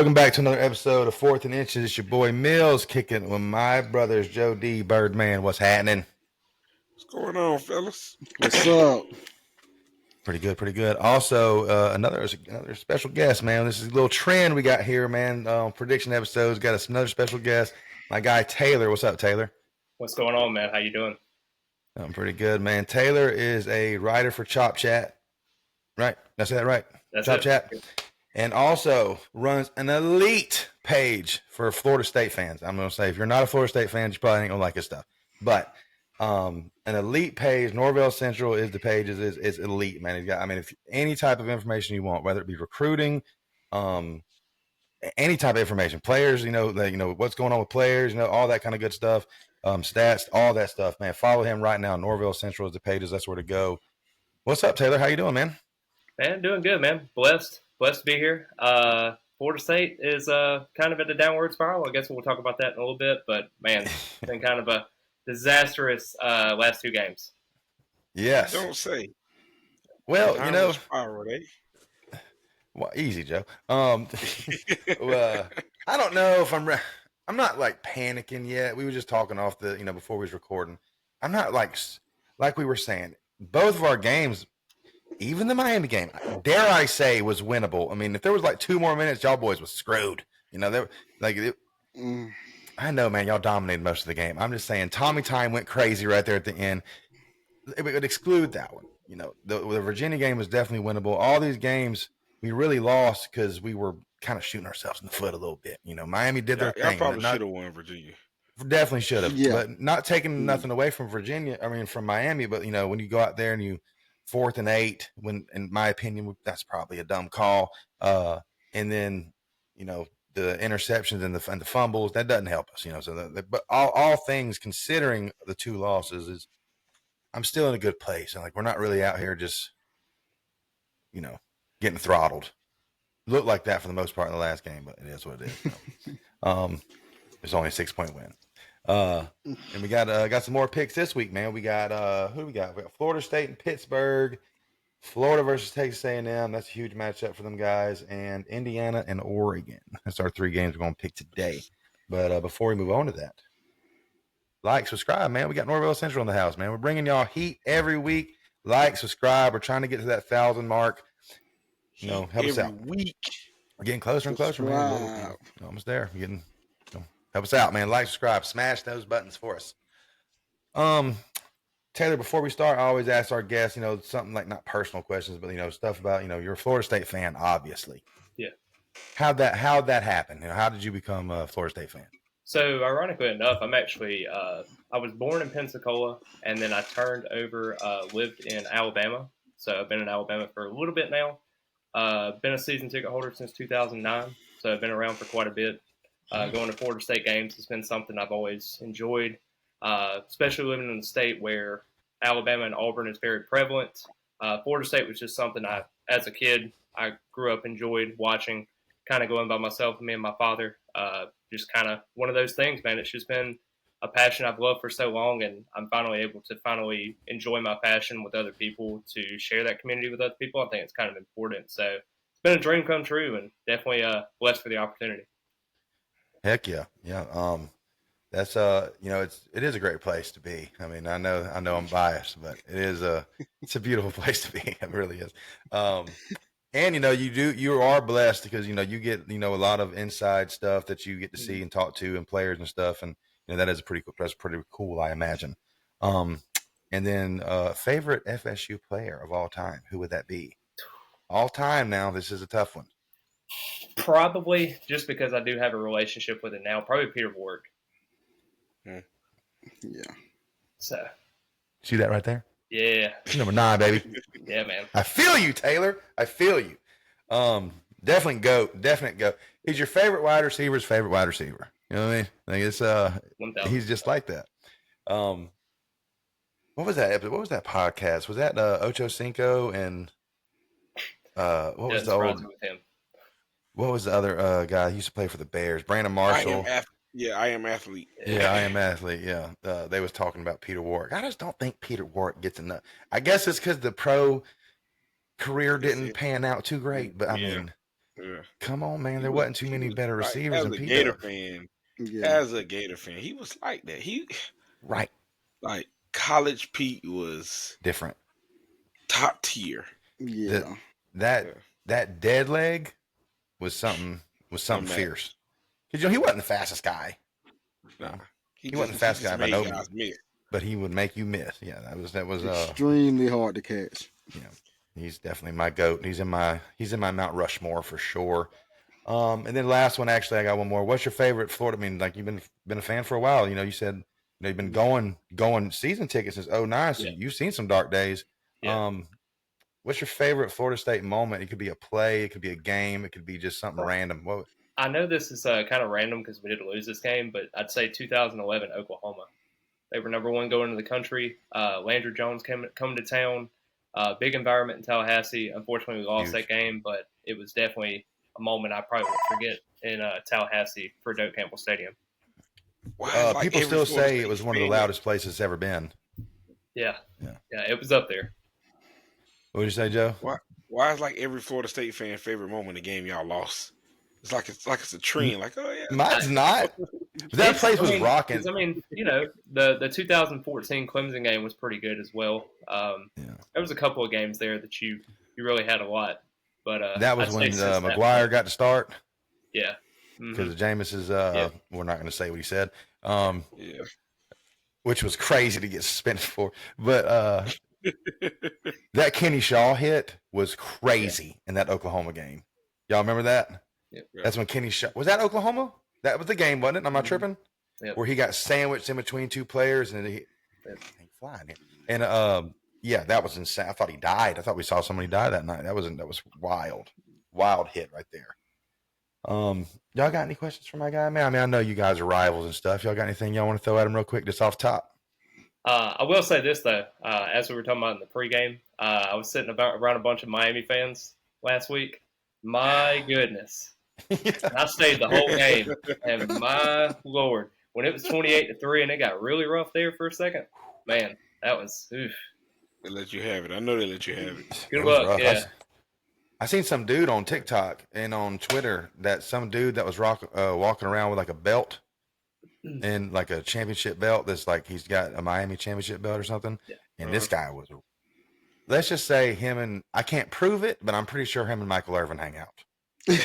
Welcome back to another episode of Fourth and Inches. It's your boy Mills kicking with my brothers Joe D, Birdman. What's happening? What's going on, fellas? What's up? Pretty good, pretty good. Also, another special guest, man. This is a little trend we got here, man. Prediction episodes got us another special guest. My guy Taylor. What's up, Taylor? What's going on, man? How you doing? I'm pretty good, man. Taylor is a writer for Chop Chat, right? That's that, right? That's Chop it. Chat. And also runs an elite page for Florida State fans. I'm going to say, if you're not a Florida State fan, you probably ain't going to like his stuff. But an elite page, NorvellCentral is the page, is elite, man. He's got, if any type of information you want, whether it be recruiting, any type of information, players, what's going on with players, all that kind of good stuff, stats, all that stuff, man. Follow him right now. NorvellCentral is the pages. That's where to go. What's up, Taylor? How you doing, man? Man, doing good, man. Blessed to be here. Florida State is kind of at a downward spiral. I guess we'll talk about that in a little bit. But, man, it's been kind of a disastrous last two games. Yes. Don't say. Well, spiral, eh? Well, easy, Joe. I don't know if I'm not like panicking yet. We were just talking off the, before we was recording. I'm not like we were saying, both of our games, even the Miami game, dare I say, was winnable. If there was like 2 more minutes, y'all boys was screwed. I know, man, y'all dominated most of the game. I'm just saying, Tommy Time went crazy right there at the end. It would exclude that one. The Virginia game was definitely winnable. All these games we really lost because we were kind of shooting ourselves in the foot a little bit. Miami did their thing. I probably should have won Virginia. Definitely should have. Yeah. But not taking nothing away from from Miami. But, when you go out there and you 4th and 8, when, in my opinion, that's probably a dumb call. And then, the interceptions and the fumbles, that doesn't help us, but all things considering the 2 losses is I'm still in a good place. And we're not really out here just, getting throttled. Looked like that for the most part in the last game, but it is what it is. It's only a 6-point win. And we got some more picks this week, man. We got who do we got? We got Florida State and Pittsburgh, Florida versus Texas A&M. That's a huge matchup for them guys, and Indiana and Oregon. That's our 3 games we're going to pick today. But before we move on to that, like, subscribe, man. We got NorvellCentral in the house, man. We're bringing y'all heat every week. Like, subscribe. We're trying to get to that 1,000 mark. Help us out. Every week. We're getting closer and closer, man. We're almost there. We're getting. Help us out, man. Like, subscribe, smash those buttons for us. Taylor, before we start, I always ask our guests, something like not personal questions, but stuff about, you're a Florida State fan, obviously. Yeah. How'd that happen? How did you become a Florida State fan? So, ironically enough, I'm actually I was born in Pensacola, and then I lived in Alabama. So I've been in Alabama for a little bit now. Been a season ticket holder since 2009, so I've been around for quite a bit. Going to Florida State games has been something I've always enjoyed, especially living in the state where Alabama and Auburn is very prevalent. Florida State was just something as a kid, I grew up enjoyed watching, kind of going by myself, me and my father. Just kind of one of those things, man. It's just been a passion I've loved for so long, and I'm finally able to enjoy my passion with other people, to share that community with other people. I think it's kind of important. So it's been a dream come true, and definitely blessed for the opportunity. Heck yeah. Yeah. That's it is a great place to be. I know I'm biased, but it's a beautiful place to be. It really is. And you are blessed because you get a lot of inside stuff that you get to see and talk to and players and stuff, and that's pretty cool, I imagine. And then favorite FSU player of all time, who would that be? All time now, this is a tough one. Probably, just because I do have a relationship with it now, probably Peter Warwick. Yeah. So. See that right there? Yeah. Number 9, baby. Yeah, man. I feel you, Taylor. I feel you. Definitely go. He's your favorite wide receiver's favorite wide receiver. You know what I mean? It's 1,000. He's just like that. What was that episode? What was that podcast? Was that Ocho Cinco and what was the old? With him. What was the other guy? He used to play for the Bears. Brandon Marshall. I am athlete. Yeah, I am athlete. Yeah, they was talking about Peter Warwick. I just don't think Peter Warwick gets enough. I guess it's because the pro career didn't pan out too great. But I mean, Yeah. come on, man. He There was, wasn't too he many was better like, receivers as than a P Gator Dub. fan, Yeah. he was like that. He Right. like College Pete was Different. top tier. Yeah. That Yeah. that dead leg was something Unmatched. fierce. Because he wasn't the fastest guy. Nah. He wasn't the fastest guy by made no guys means, miss. but he would make you miss. Yeah, that was Extremely hard to catch. yeah. He's definitely my GOAT. He's in my Mount Rushmore for sure. And then last one, actually, I got one more. What's your favorite Florida? I mean, like you've been a fan for a while. You said you've been going season tickets since '09, so you've seen some dark days. Yeah. What's your favorite Florida State moment? It could be a play, it could be a game, it could be just something random. What? I know this is kind of random because we did lose this game, but I'd say 2011 Oklahoma. They were number one going into the country. Landry Jones coming to town. Big environment in Tallahassee. Unfortunately, we lost that game, but it was definitely a moment I probably won't forget in Tallahassee for Doak Campbell Stadium. People still say it was one of the loudest places it's ever been. Yeah, it was up there. What did you say, Joe? Why is like every Florida State fan favorite moment in the game y'all lost? It's like it's a trend. Like, oh yeah, mine's not. That place was rocking. I mean, the 2014 Clemson game was pretty good as well. There was a couple of games there that you really had a lot, but that was when McGuire got to start. Yeah, because Jameis's. We're not going to say what he said. Yeah. Which was crazy to get suspended for, but that Kenny Shaw hit was crazy in that Oklahoma game. Y'all remember that? Yep. That's when Kenny Shaw was that Oklahoma. That was the game, wasn't it? Am I tripping? Yep. Where he got sandwiched in between two players and he flying. And that was insane. I thought he died. I thought we saw somebody die that night. That was wild hit right there. Y'all got any questions for my guy, man? I mean, I know you guys are rivals and stuff. Y'all got anything y'all want to throw at him real quick, just off top? I will say this though, as we were talking about in the pregame, I was sitting around a bunch of Miami fans last week. My goodness, I stayed the whole game, and my lord, when it was 28-3 and it got really rough there for a second, man, that was oof. They let you have it. I know they let you have it. Good luck, yeah. I seen some dude on TikTok and on Twitter that some dude that was walking around with like a belt and like a championship belt that's like he's got a Miami championship belt or something. Yeah. And this guy was, let's just say him and, I can't prove it, but I'm pretty sure him and Michael Irvin hang out. I'm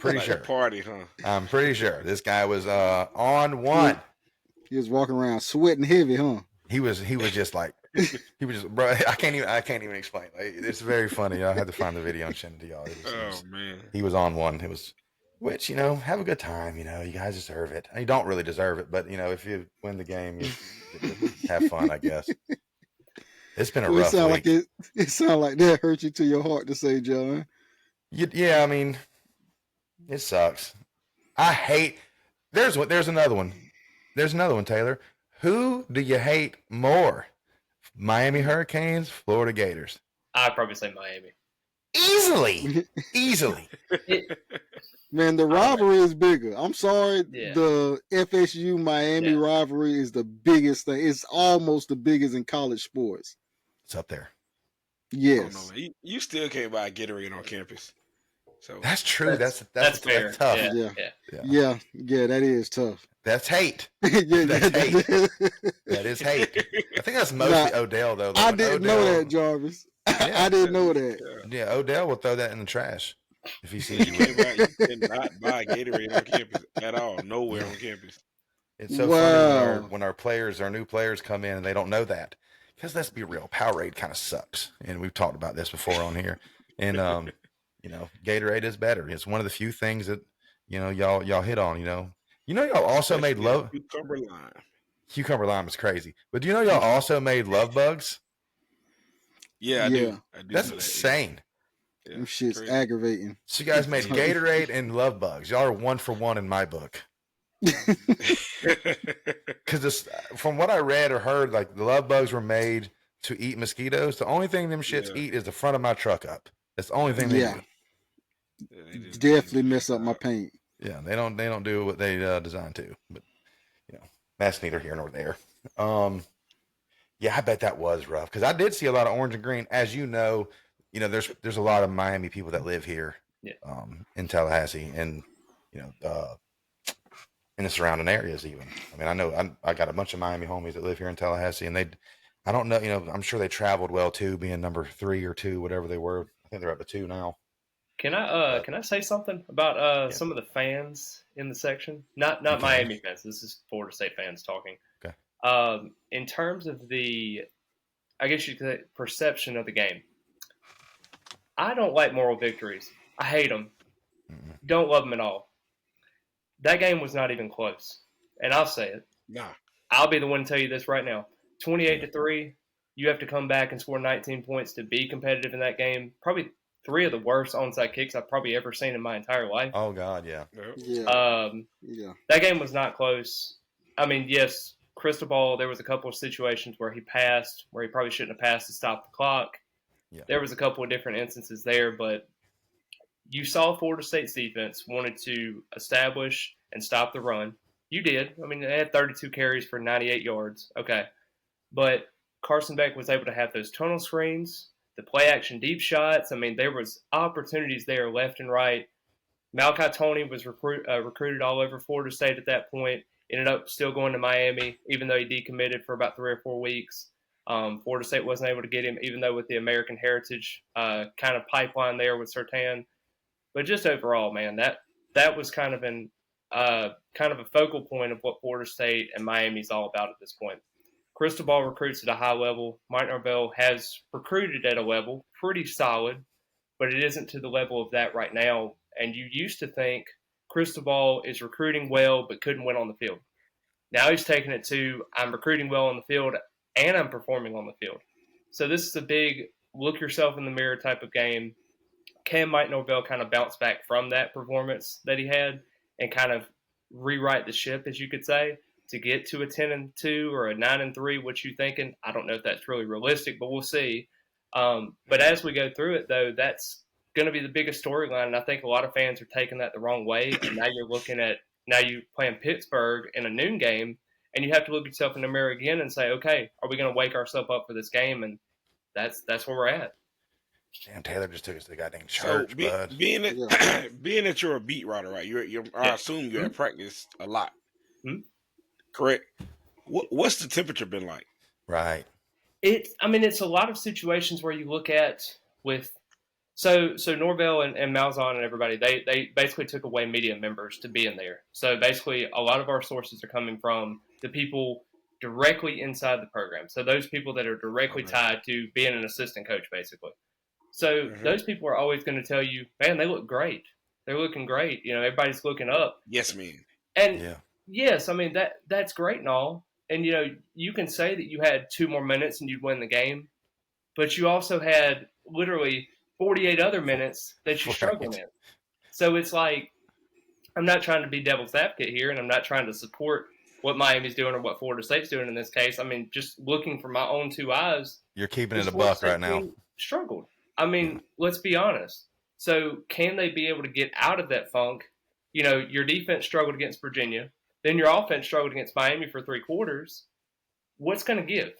pretty sure. Party, huh? I'm pretty sure. This guy was on one. He was walking around sweating heavy, huh? He was just like, bro. I can't even explain. Like, it's very funny. I had to find the video and send it to y'all. Man, he was on one. It was, which have a good time. You guys deserve it. You don't really deserve it, but if you win the game, you have fun. I guess. It's been a rough week. It sounded like that hurt you to your heart to say, John. Yeah, I mean, it sucks. I hate. There's another one. There's another one, Taylor. Who do you hate more? Miami Hurricanes, Florida Gators? I'd probably say Miami. Easily. Man, the rivalry is bigger. I'm sorry. Yeah. The FSU Miami rivalry is the biggest thing. It's almost the biggest in college sports. It's up there. Yes. You still can't buy a Gatorade on campus. So that's true. That's fair. That's tough. Yeah, that is tough. That's hate. That's hate. That is hate. I think that's mostly Odell, though. I didn't know that, Jarvis. I didn't know that. Yeah, Odell will throw that in the trash if he sees you. You cannot buy Gatorade on campus at all. Nowhere on campus. It's so funny when our new players come in and they don't know that. Because let's be real, Powerade kind of sucks, and we've talked about this before on here. And Gatorade is better. It's one of the few things that y'all hit on. Y'all also made love. Cucumber lime is crazy, but do you know y'all also made love bugs? Yeah, I do. That's insane. Them shit's aggravating. So you guys made Gatorade and love bugs. Y'all are 1 for 1 in my book. Because from what I read or heard, like the love bugs were made to eat mosquitoes. The only thing them shits eat is the front of my truck up. That's the only thing they do. Definitely mess up my paint. Yeah, they don't do what they designed to. But that's neither here nor there. Yeah, I bet that was rough because I did see a lot of orange and green. As you know, there's a lot of Miami people that live here, Yeah. In Tallahassee, and in the surrounding areas. Even, I mean, I know I got a bunch of Miami homies that live here in Tallahassee, and I don't know, I'm sure they traveled well too, being number 3 or 2, whatever they were. I think they're up to 2 now. Can I say something about some of the fans in the section? Not Miami fans. This is Florida State fans talking. Okay. In terms of I guess you could say, perception of the game, I don't like moral victories. I hate them. Mm-mm. Don't love them at all. That game was not even close, and I'll say it. Nah. I'll be the one to tell you this right now. 28-3. You have to come back and score 19 points to be competitive in that game. Probably 3 of the worst onside kicks I've probably ever seen in my entire life. Oh God, yeah. Yeah. That game was not close. I mean, yes, Cristobal, there was a couple of situations where he passed, where he probably shouldn't have passed to stop the clock. Yeah. There was a couple of different instances there, but you saw Florida State's defense wanted to establish and stop the run. You did. I mean, they had 32 carries for 98 yards. Okay. But Carson Beck was able to have those tunnel screens, the play action deep shots. I mean, there was opportunities there left and right. Malachi Toney was recruited all over Florida State at that point. Ended up still going to Miami, even though he decommitted for about 3 or 4 weeks. Florida State wasn't able to get him, even though with the American Heritage kind of pipeline there with Surtain. But just overall, man, that was kind of a focal point of what Florida State and Miami's all about at this point. Cristobal recruits at a high level. Mike Norvell has recruited at a level pretty solid, but it isn't to the level of that right now. And you used to think Cristobal is recruiting well but couldn't win on the field. Now he's taking it to, I'm recruiting well on the field and I'm performing on the field. So this is a big look yourself in the mirror type of game. Can Mike Norvell kind of bounce back from that performance that he had and kind of rewrite the ship, as you could say, to get to a 10-2 or a 9-3? What you thinking? I don't know if that's really realistic, but we'll see. But as we go through it, though, that's going to be the biggest storyline, and I think a lot of fans are taking that the wrong way. And now you're playing Pittsburgh in a noon game, and you have to look yourself in the mirror again and say, okay, are we going to wake ourselves up for this game? And that's where we're at. Damn, Taylor just took us to the goddamn church, bud. Being that you're a beat writer, right? I assume you're at practice a lot. Mm-hmm. Correct. What's the temperature been like? Right. It's a lot of situations where you look at with so Norvell and Malzahn and everybody, they basically took away media members to be in there. So basically a lot of our sources are coming from the people directly inside the program. So those people that are directly tied to being an assistant coach, basically. So those people are always going to tell you, man, they look great. They're looking great. Everybody's looking up. Yes, man. And yes, I mean, that's great and all. And, you can say that you had 2 more minutes and you'd win the game, but you also had literally 48 other minutes that you struggled in. So it's like, I'm not trying to be devil's advocate here, and I'm not trying to support what Miami's doing or what Florida State's doing in this case. I mean, just looking from my own 2 eyes. You're keeping it a buck right now. Struggled. I mean, let's be honest. So can they be able to get out of that funk? Your defense struggled against Virginia. Then your offense struggled against Miami for 3 quarters. What's going to give?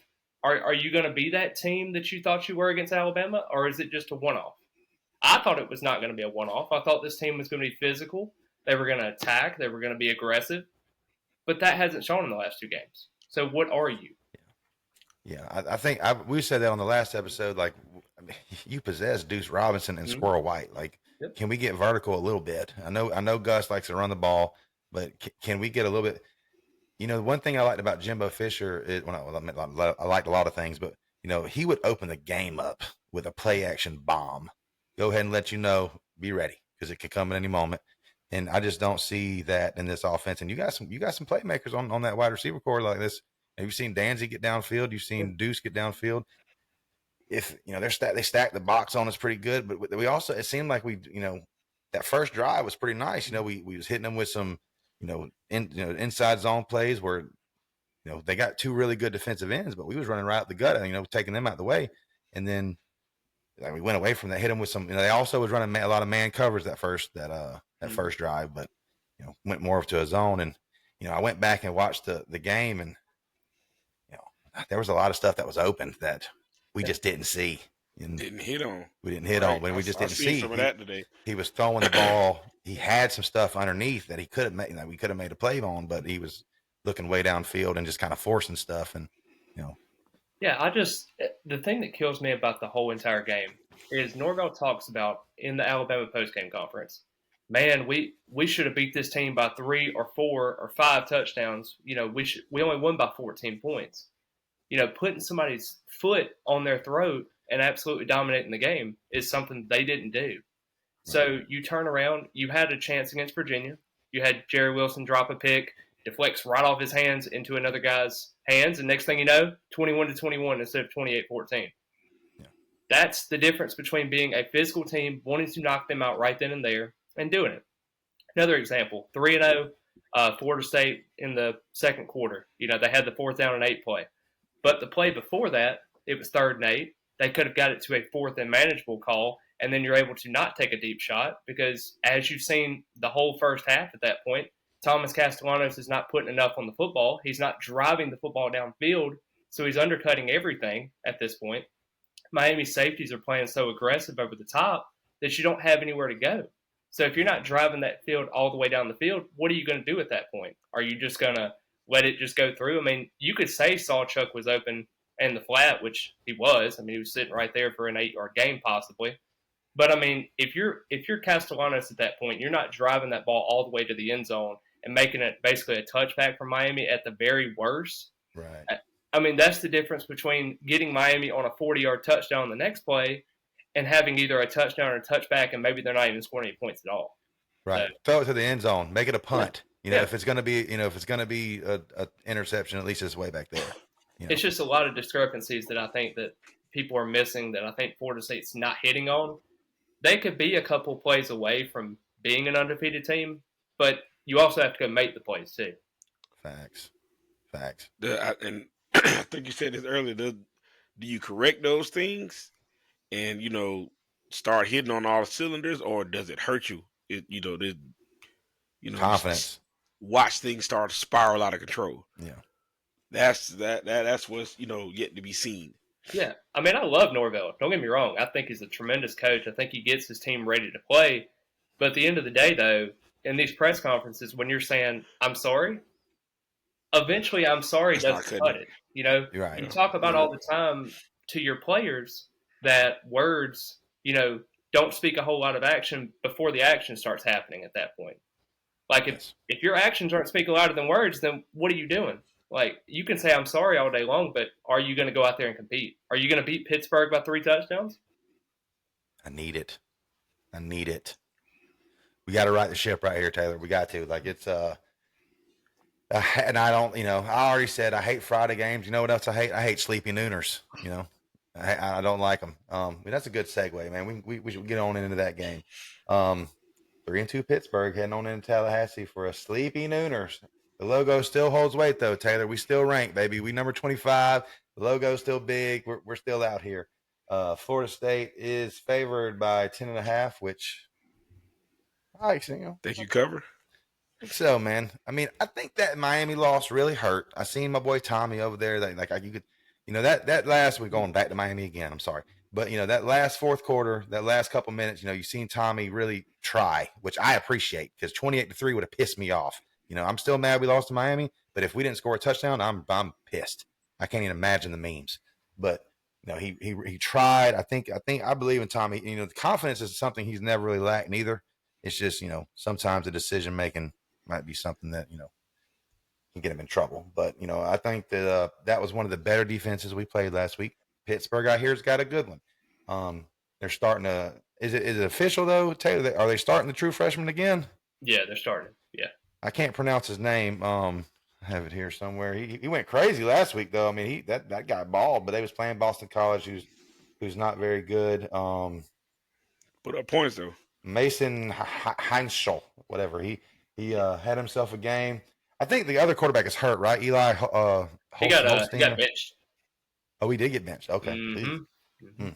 Are you going to be that team that you thought you were against Alabama, or is it just a one-off? I thought it was not going to be a one-off. I thought this team was going to be physical. They were going to attack. They were going to be aggressive. But that hasn't shown in the last 2 games. So what are you? Yeah, I think we said that on the last episode. Like, you possess Deuce Robinson and Squirrel White. Like, can we get vertical a little bit? I know Gus likes to run the ball, but can we get a little bit? One thing I liked about Jimbo Fisher is, I liked a lot of things, but he would open the game up with a play action bomb. Go ahead and let you know, be ready, because it could come at any moment. And I just don't see that in this offense. And you got some playmakers on that wide receiver core like this. Have you seen Danzy get downfield? You've seen Deuce get downfield. If they stacked the box on us pretty good, but we also, it seemed like that first drive was pretty nice. We was hitting them with some inside zone plays where they got 2 really good defensive ends, but we was running right out the gut, taking them out of the way, and then we went away from that, hit them with some. They also was running a lot of man covers that first drive, but went more to a zone, and I went back and watched the game, and there was a lot of stuff that was open that we just didn't see. And Didn't hit on. we didn't hit Right. on, but we just I didn't seen see. some of that today. He was throwing the ball. He had some stuff underneath that he could have made. We could have made a play on, but he was looking way downfield and just kind of forcing stuff. And Yeah, the thing that kills me about the whole entire game is Norvell talks about in the Alabama postgame conference, man, we should have beat this team by 3 or 4 or 5 touchdowns. We only won by 14 points. Putting somebody's foot on their throat and absolutely dominating the game is something they didn't do. So you turn around, you had a chance against Virginia. You had Jerry Wilson drop a pick, deflects right off his hands into another guy's hands, and next thing you know, 21-21 instead of 28-14. Yeah. That's the difference between being a physical team, wanting to knock them out right then and there, and doing it. Another example, 3-0, Florida State in the second quarter. They had the 4th down and 8 play. But the play before that, it was 3rd and 8. They could have got it to a 4th and manageable call, and then you're able to not take a deep shot because, as you've seen the whole first half at that point, Thomas Castellanos is not putting enough on the football. He's not driving the football downfield, so he's undercutting everything at this point. Miami's safeties are playing so aggressive over the top that you don't have anywhere to go. So if you're not driving that field all the way down the field, what are you going to do at that point? Are you just going to let it just go through? I mean, you could say Sawchuk was open in the flat, which he was. I mean, he was sitting right there for an 8-yard game possibly. But, I mean, if you're Castellanos at that point, you're not driving that ball all the way to the end zone and making it basically a touchback for Miami at the very worst. right. I mean, that's the difference between getting Miami on a 40-yard touchdown on the next play and having either a touchdown or a touchback, and maybe they're not even scoring any points at all. Right. Throw it to the end zone. Make it a punt. Yeah. If it's going to be, a interception, at least it's way back there. It's just a lot of discrepancies that I think that people are missing that I think Florida State's not hitting on. They could be a couple plays away from being an undefeated team, but you also have to go make the plays too. Facts. And I think you said this earlier. Do you correct those things and start hitting on all the cylinders, or does it hurt you? Confidence. Watch things start to spiral out of control. Yeah. That's what's yet to be seen. Yeah, I mean, I love Norvell. Don't get me wrong. I think he's a tremendous coach. I think he gets his team ready to play. But at the end of the day, though, in these press conferences, when you're saying, I'm sorry, eventually I'm sorry doesn't cut it. You're right. You talk about all the time to your players that words, don't speak a whole lot of action before the action starts happening at that point. Like, if your actions aren't speaking louder than words, then what are you doing? Like, you can say I'm sorry all day long, but are you going to go out there and compete? Are you going to beat Pittsburgh by 3 touchdowns? I need it. We got to right the ship right here, Taylor. We got to. Like, it's and I don't, I already said I hate Friday games. You know what else I hate? I hate sleepy nooners. I don't like them. That's a good segue, man. We should get on into that game. 3-2 Pittsburgh heading on into Tallahassee for a sleepy nooners. The logo still holds weight, though, Taylor. We still rank, baby. We number 25. The logo's still big. We're still out here. Florida State is favored by 10.5, which I think you cover. I think so, man. I mean, I think that Miami loss really hurt. I seen my boy Tommy over there. You could, that last week, going back to Miami again. I'm sorry, but that last fourth quarter, that last couple minutes, you seen Tommy really try, which I appreciate because 28-3 would have pissed me off. I'm still mad we lost to Miami, but if we didn't score a touchdown, I'm pissed. I can't even imagine the memes. But he tried. I believe in Tommy. The confidence is something he's never really lacked either. It's just sometimes the decision making might be something that can get him in trouble. But I think that that was one of the better defenses we played last week. Pittsburgh out here's got a good one. They're starting to. Is it official though, Taylor? Are they starting the true freshman again? Yeah, they're starting. Yeah. I can't pronounce his name. I have it here somewhere. He went crazy last week though. I mean, that guy balled, but they was playing Boston College, who's not very good. Put up points though. Mason Heinschel, whatever. He had himself a game. I think the other quarterback is hurt, right? Eli. He got benched. Oh, he did get benched. Okay. Mm-hmm.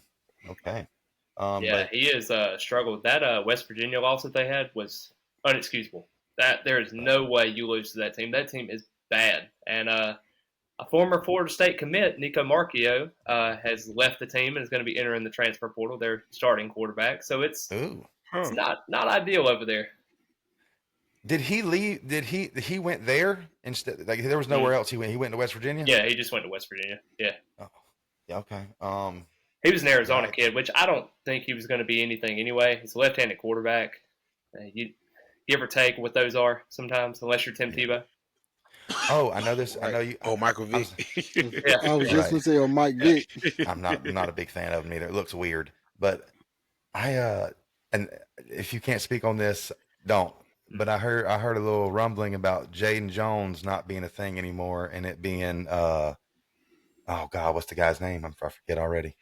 Okay. He has struggled. That West Virginia loss that they had was unexcusable. That there is no way you lose to that team. That team is bad, and A former Florida State commit, Nico Marchio, has left the team and is going to be entering the transfer portal. Their starting quarterback, so it's Ooh. not ideal over there. Did he leave? He went there instead? Like there was nowhere else he went. He went to West Virginia. Yeah, he just went to West Virginia. Yeah. Oh, yeah. Okay. He was an Arizona right. kid, which I don't think he was going to be anything anyway. He's a left-handed quarterback. You give or take what those are sometimes, unless you're Tim Tebow. Oh, I know this. Right. I know you. Oh, Michael Vick. I was just Right. gonna say, oh, Mike Vick. I'm not a big fan of him either. It looks weird, but and if you can't speak on this, don't. But I heard a little rumbling about Jaden Jones not being a thing anymore, and it being oh God, what's the guy's name? I forget already.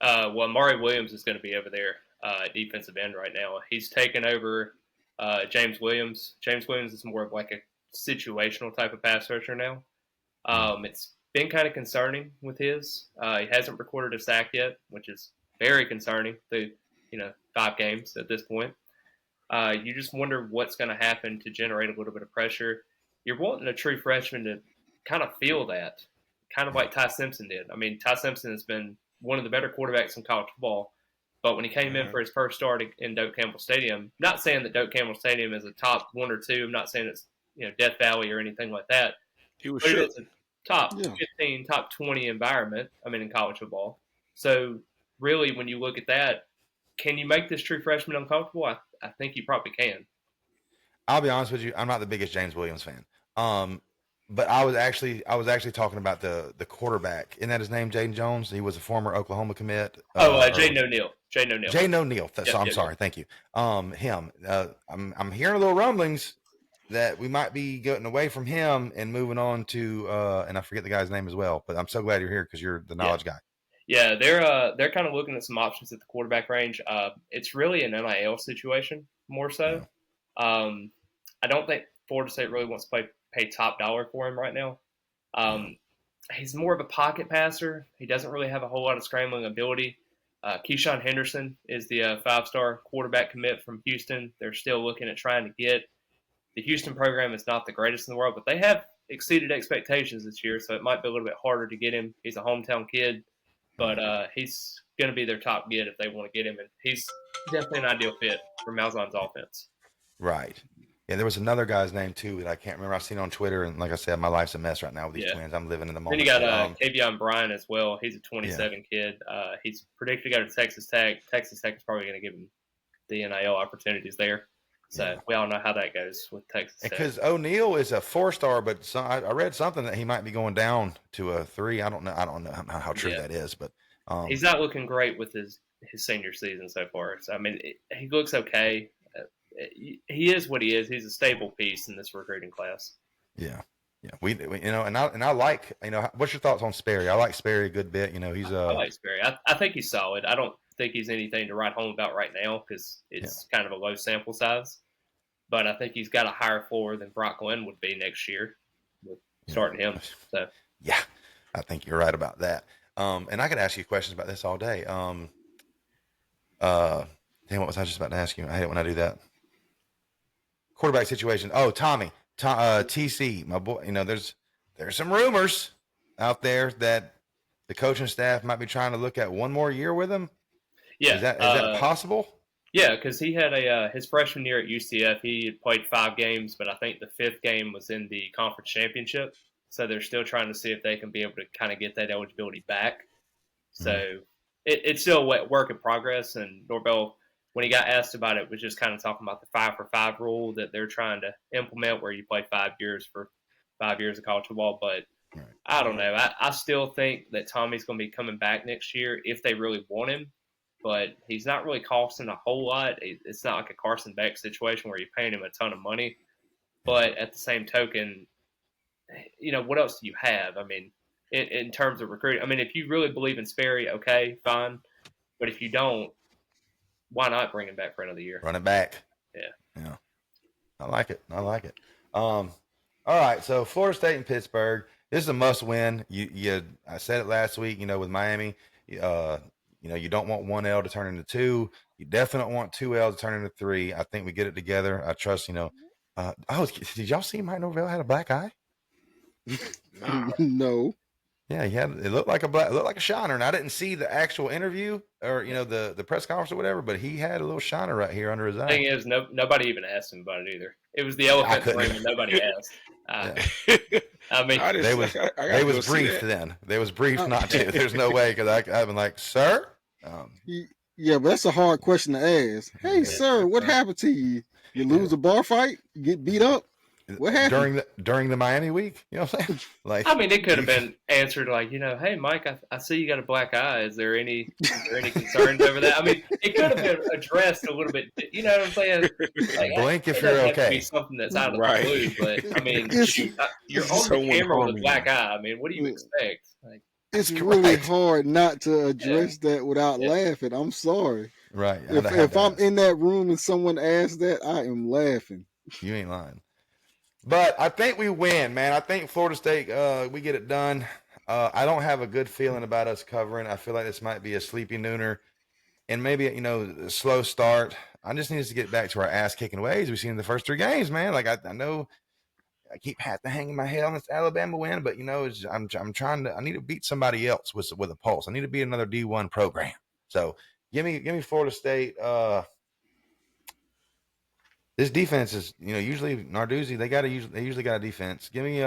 Well, Maury Williams is going to be over there defensive end right now. He's taken over James Williams. James Williams is more of like a situational type of pass rusher now. It's been kind of concerning with his. He hasn't recorded a sack yet, which is very concerning through 5 games at this point. You just wonder what's going to happen to generate a little bit of pressure. You're wanting a true freshman to kind of feel that, kind of like Ty Simpson did. I mean, Ty Simpson has been one of the better quarterbacks in college football, but when he came in for his first start in Doak Campbell Stadium, not saying that Doak Campbell Stadium is a top 1 or 2, I'm not saying it's Death Valley or anything like that. He was but shook. it's a top 15, top 20 environment, in college football. So really, when you look at that, can you make this true freshman uncomfortable? I think you probably can. I'll be honest with you. I'm not the biggest James Williams fan. But I was actually talking about the quarterback. Isn't that his name, Jaden Jones? He was a former Oklahoma commit. Jaden O'Neal. Jaden O'Neal. I'm sorry. Thank you. Him. I'm hearing a little rumblings that we might be getting away from him and moving on to and I forget the guy's name as well. But I'm so glad you're here because you're the knowledge guy. Yeah, they're kind of looking at some options at the quarterback range. It's really an NIL situation more so. Yeah. I don't think Florida State really wants to pay top dollar for him right now. He's more of a pocket passer. He doesn't really have a whole lot of scrambling ability. Keyshawn Henderson is the 5-star quarterback commit from Houston. They're still looking at trying to get. The Houston program is not the greatest in the world, but they have exceeded expectations this year, so it might be a little bit harder to get him. He's a hometown kid. But he's going to be their top get if they want to get him. And he's definitely an ideal fit for Malzahn's offense. Right. Yeah, there was another guy's name, too, that I can't remember. I've seen on Twitter. And like I said, my life's a mess right now with these twins. I'm living in the moment. Then you got Kavion Bryan as well. He's a 27 kid. He's predicted to go to Texas Tech. Texas Tech is probably going to give him the NIL opportunities there. So we all know how that goes with Texas Tech. Because O'Neal is a 4-star, but I read something that he might be going down to a 3. I don't know how true that is, but he's not looking great with his senior season so far. So he looks okay. He is what he is. He's a stable piece in this recruiting class. Yeah. We and I like what's your thoughts on Sperry? I like Sperry a good bit. He's I like Sperry. I think he's solid. I don't think he's anything to write home about right now because it's kind of a low sample size. But I think he's got a higher floor than Brock Glenn would be next year with starting him. So yeah, I think you're right about that. And I could ask you questions about this all day. Damn, what was I just about to ask you? I hate it when I do that. Quarterback situation. Oh, Tommy, TC, my boy. There's some rumors out there that the coaching staff might be trying to look at one more year with him. Yeah, is that possible? Yeah, because he had his freshman year at UCF, he had played 5 games, but I think the 5th game was in the conference championship. So they're still trying to see if they can be able to kind of get that eligibility back. So it's still a work in progress. And Norvell, when he got asked about it, was just kind of talking about the 5-for-5 rule that they're trying to implement, where you play 5 years for 5 years of college football. But I don't know. I still think that Tommy's going to be coming back next year if they really want him. But he's not really costing a whole lot. It's not like a Carson Beck situation where you're paying him a ton of money. But at the same token, what else do you have? In terms of recruiting, if you really believe in Sperry, okay, fine. But if you don't, why not bring him back for another year? Run it back. Yeah. I like it. All right. So Florida State and Pittsburgh. This is a must-win. I said it last week. With Miami. You don't want 1 L to turn into 2. You definitely want 2 L to turn into 3. I think we get it together. I trust, did y'all see Mike Norvell had a black eye? Nah. No. Yeah, it looked like it looked like a shiner, and I didn't see the actual interview or the press conference or whatever, but he had a little shiner right here under his eye. Thing is, nobody even asked him about it either. It was the I elephant in the couldn't room, and nobody asked. Yeah. I mean, They was briefed then. They was briefed not to. There's no way because I've been like, sir. Yeah, but that's a hard question to ask. Hey, sir, what happened to you? You lose a bar fight? You get beat up? What happened during the Miami week? You know what I'm saying? Like, I mean, it could have been answered like, hey, Mike, I see you got a black eye. Is there any concerns over that? I mean, it could have been addressed a little bit. You know what I'm saying? Like, blink if you're okay. Be something that's out of the blue, but I mean, you're on the camera with a black eye. I mean, what do you expect? Like, it's really hard not to address that without laughing. I'm sorry. Right. If I'm in that room and someone asks that, I am laughing. You ain't lying. But I think we win, man. I think Florida State, we get it done. I don't have a good feeling about us covering. I feel like this might be a sleepy nooner and maybe, a slow start. I just need us to get back to our ass-kicking ways we've seen in the first 3 games, man. Like, I know I keep hanging my head on this Alabama win, but, I'm trying to – I need to beat somebody else with a pulse. I need to beat another D1 program. So, give me Florida State this defense is, usually Narduzzi, they usually got a defense. Give me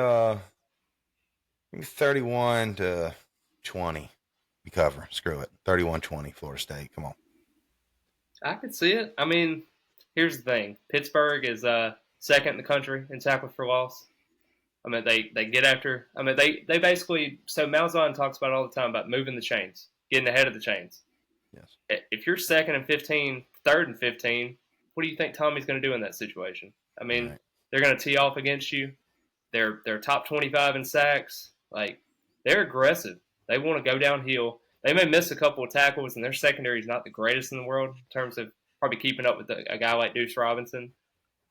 31-20. We cover. Screw it. 31-20, Florida State. Come on. I could see it. I mean, here's the thing. Pittsburgh is second in the country in tackles for loss. I mean, they get after. I mean, they basically. So Malzahn talks about it all the time about moving the chains, getting ahead of the chains. Yes. If you're second and 15, third and 15, what do you think Tommy's going to do in that situation? I mean, They're going to tee off against you. They're top 25 in sacks. Like, they're aggressive. They want to go downhill. They may miss a couple of tackles, and their secondary is not the greatest in the world in terms of probably keeping up with a guy like Deuce Robinson.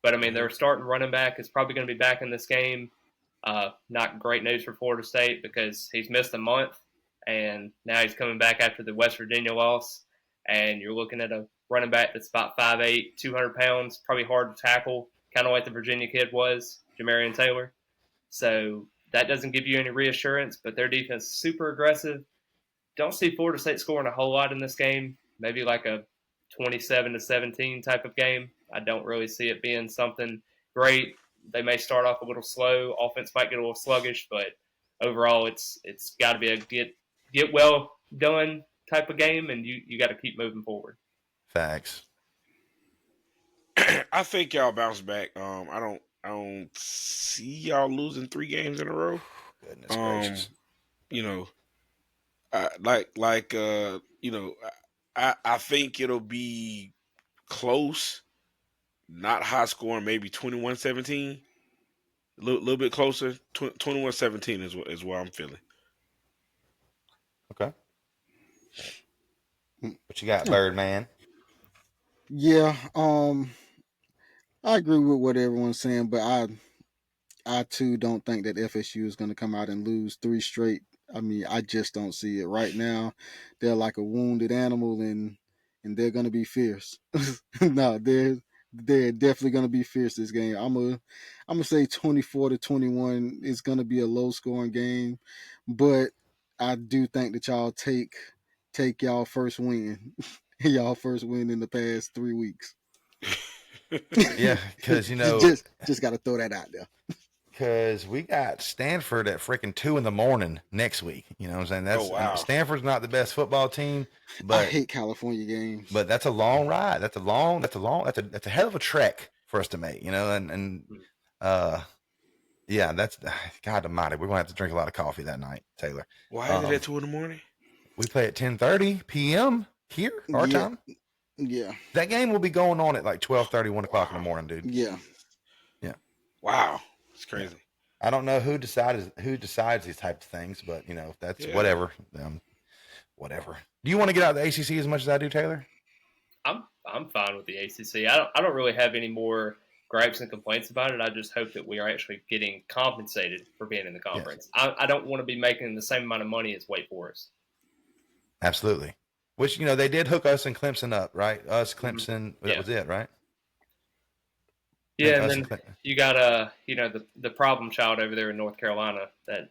But, I mean, their starting running back is probably going to be back in this game. Not great news for Florida State because he's missed a month, and now he's coming back after the West Virginia loss. And you're looking at a running back that's about 5'8", 200 pounds, probably hard to tackle, kind of like the Virginia kid was, Jamarian Taylor. So that doesn't give you any reassurance, but their defense is super aggressive. Don't see Florida State scoring a whole lot in this game, maybe like a 27-17 type of game. I don't really see it being something great. They may start off a little slow. Offense might get a little sluggish, but overall it's got to be a get well done type of game, and you got to keep moving forward. Facts. I think y'all bounce back. I don't see y'all losing 3 games in a row. Goodness gracious. I think it'll be close, not high scoring, maybe 21-17. A little bit closer. 21-17 is what I'm feeling. Okay. What you got, Birdman? Yeah, I agree with what everyone's saying, but I too don't think that FSU is going to come out and lose 3 straight. I mean, I just don't see it right now. They're like a wounded animal, and they're going to be fierce. No, they're definitely going to be fierce this game. I'm gonna say 24-21 is going to be a low scoring game, but I do think that y'all take y'all first win. Y'all first win in the past 3 weeks. Yeah, because just got to throw that out there. Because we got Stanford at freaking 2 a.m. next week. You know what I'm saying? That's Stanford's not the best football team, but I hate California games. But that's a long ride. That's a hell of a trek for us to make. Yeah, that's God Almighty. We're gonna have to drink a lot of coffee that night, Taylor. Why is it at 2 a.m? We play at 10:30 p.m. here, our time. Yeah. That game will be going on at like 12:30, 1 o'clock in the morning, dude. Yeah. Wow. It's crazy. I don't know who decides these types of things, but that's whatever. Whatever. Do you want to get out of the ACC as much as I do, Taylor? I'm fine with the ACC. I don't really have any more gripes and complaints about it. I just hope that we are actually getting compensated for being in the conference. Yes. I don't want to be making the same amount of money as Wake Forest. Absolutely. Which they did hook us and Clemson up, right? Us, Clemson. That was it, right? Yeah, and then you got the problem child over there in North Carolina that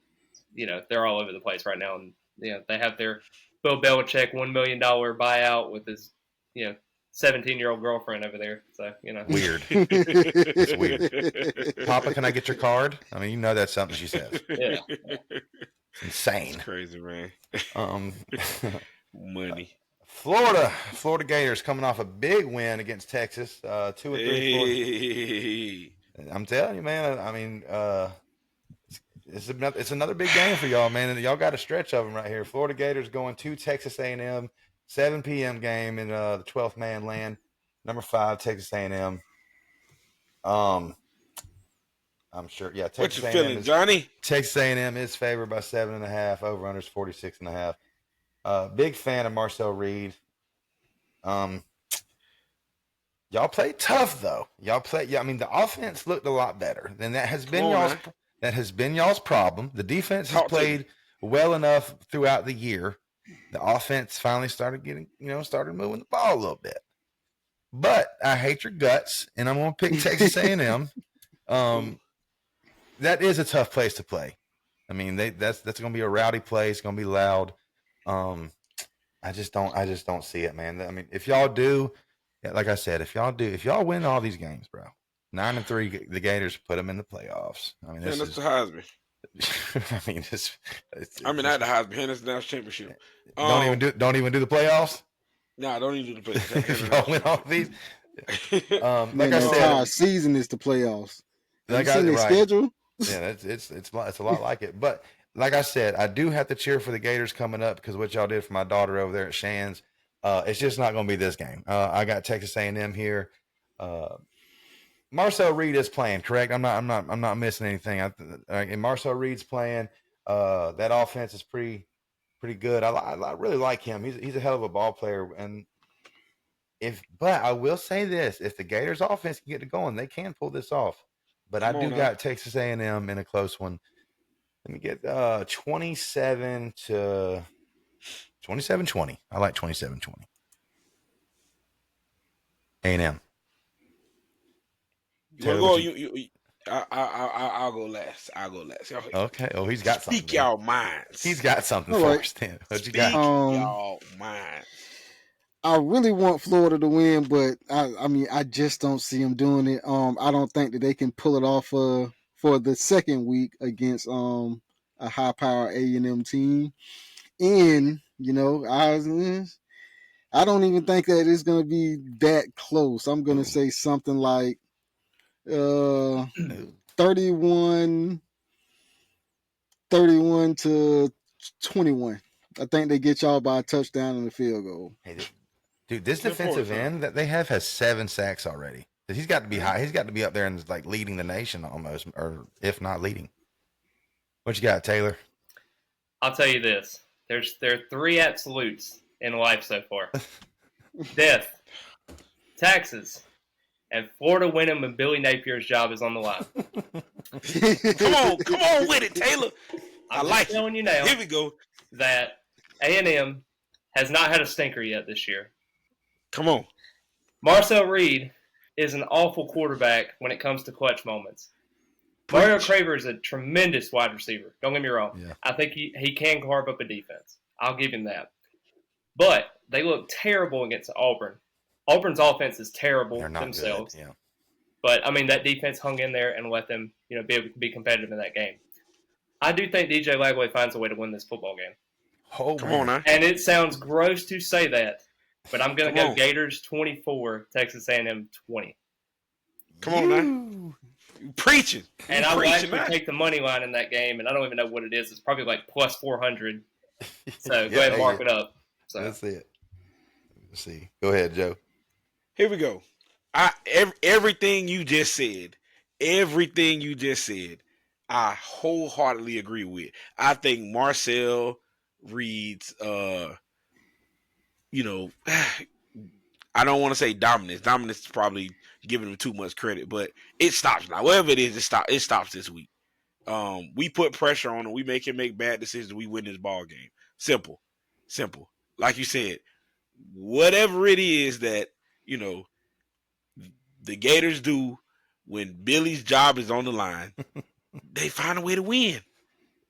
they're all over the place right now, and they have their Bill Belichick $1 million buyout with his 17-year-old girlfriend over there. So weird. It's weird. Papa, can I get your card? I mean, that's something she says. Yeah, it's insane. It's crazy, man. Money. Florida Gators coming off a big win against Texas. 2 or 3. I'm telling you, man. I mean, it's another big game for y'all, man. And y'all got a stretch of them right here. Florida Gators going to Texas A&M, 7 p.m. game in the 12th man land. Number 5, Texas A&M. I'm sure. Yeah, Texas what you feeling, Johnny? Texas A&M is favored by 7.5. Over under is 46.5. Big fan of Marcel Reed. Y'all play tough though. I mean, the offense looked a lot better, and that has been y'all's problem. The defense has played well enough throughout the year. The offense finally started started moving the ball a little bit. But I hate your guts, and I'm going to pick Texas A&M. That is a tough place to play. I mean, that's going to be a rowdy place. It's going to be loud. I just don't see it, man. I mean, if y'all do, like I said, if y'all win all these games, bro, 9-3, the Gators put them in the playoffs. I mean, that's the Heisman. I mean, not the Heisman, Henderson National Championship. Don't even do the playoffs. Nah, don't even do the playoffs. If y'all win all these, like I said, our season is the playoffs. Have you seen the schedule? Yeah, it's a lot like it, but. Like I said, I do have to cheer for the Gators coming up because what y'all did for my daughter over there at Shands. It's just not going to be this game. I got Texas A&M here. Marcel Reed is playing, correct? I'm not missing anything. And Marcel Reed's playing. That offense is pretty good. I really like him. He's a hell of a ball player. But I will say this: if the Gators offense can get it going, they can pull this off. But I do got Texas A&M in a close one. Let me get 27-20. I like 27-20. A&M. I'll go last. Okay. Oh, he's got something. Speak y'all minds. He's got something for us. Then. What you got? Y'all minds. I really want Florida to win, but I just don't see them doing it. I don't think that they can pull it off for the second week against a high power A&M team. And, I don't even think that it's going to be that close. I'm going to say something like 31-21. I think they get y'all by a touchdown and a field goal. Hey, dude, this defensive end that they have has 7 sacks already. He's got to be high. He's got to be up there and like leading the nation almost, or if not leading. What you got, Taylor? I'll tell you this. There are 3 absolutes in life so far. Death, taxes, and Florida winning when Billy Napier's job is on the line. Come on with it, Taylor. I'm just telling you now. Here we go. That A&M has not had a stinker yet this year. Come on. Marcel Reed is an awful quarterback when it comes to clutch moments. Mario Craver is a tremendous wide receiver. Don't get me wrong. Yeah. I think he can carve up a defense. I'll give him that. But they look terrible against Auburn. Auburn's offense is terrible themselves. Good, yeah. But, that defense hung in there and let them be able to be competitive in that game. I do think DJ Lagway finds a way to win this football game. Oh, come on now. And it sounds gross to say that, but I'm going to go Gators 24, Texas A&M 20. Come on now. Preaching. And I will actually take the money line in that game, and I don't even know what it is. It's probably like plus 400. So go ahead and mark it up. So. That's it. Let's see. Go ahead, Joe. Here we go. Everything you just said, I wholeheartedly agree with. I think Marcel Reed's, I don't want to say dominance. Dominance is probably giving him too much credit, but it stops now. Whatever it is, it stops this week. We put pressure on him. We make him make bad decisions. We win this ball game. Simple. Like you said, whatever it is that, the Gators do, when Billy's job is on the line, they find a way to win.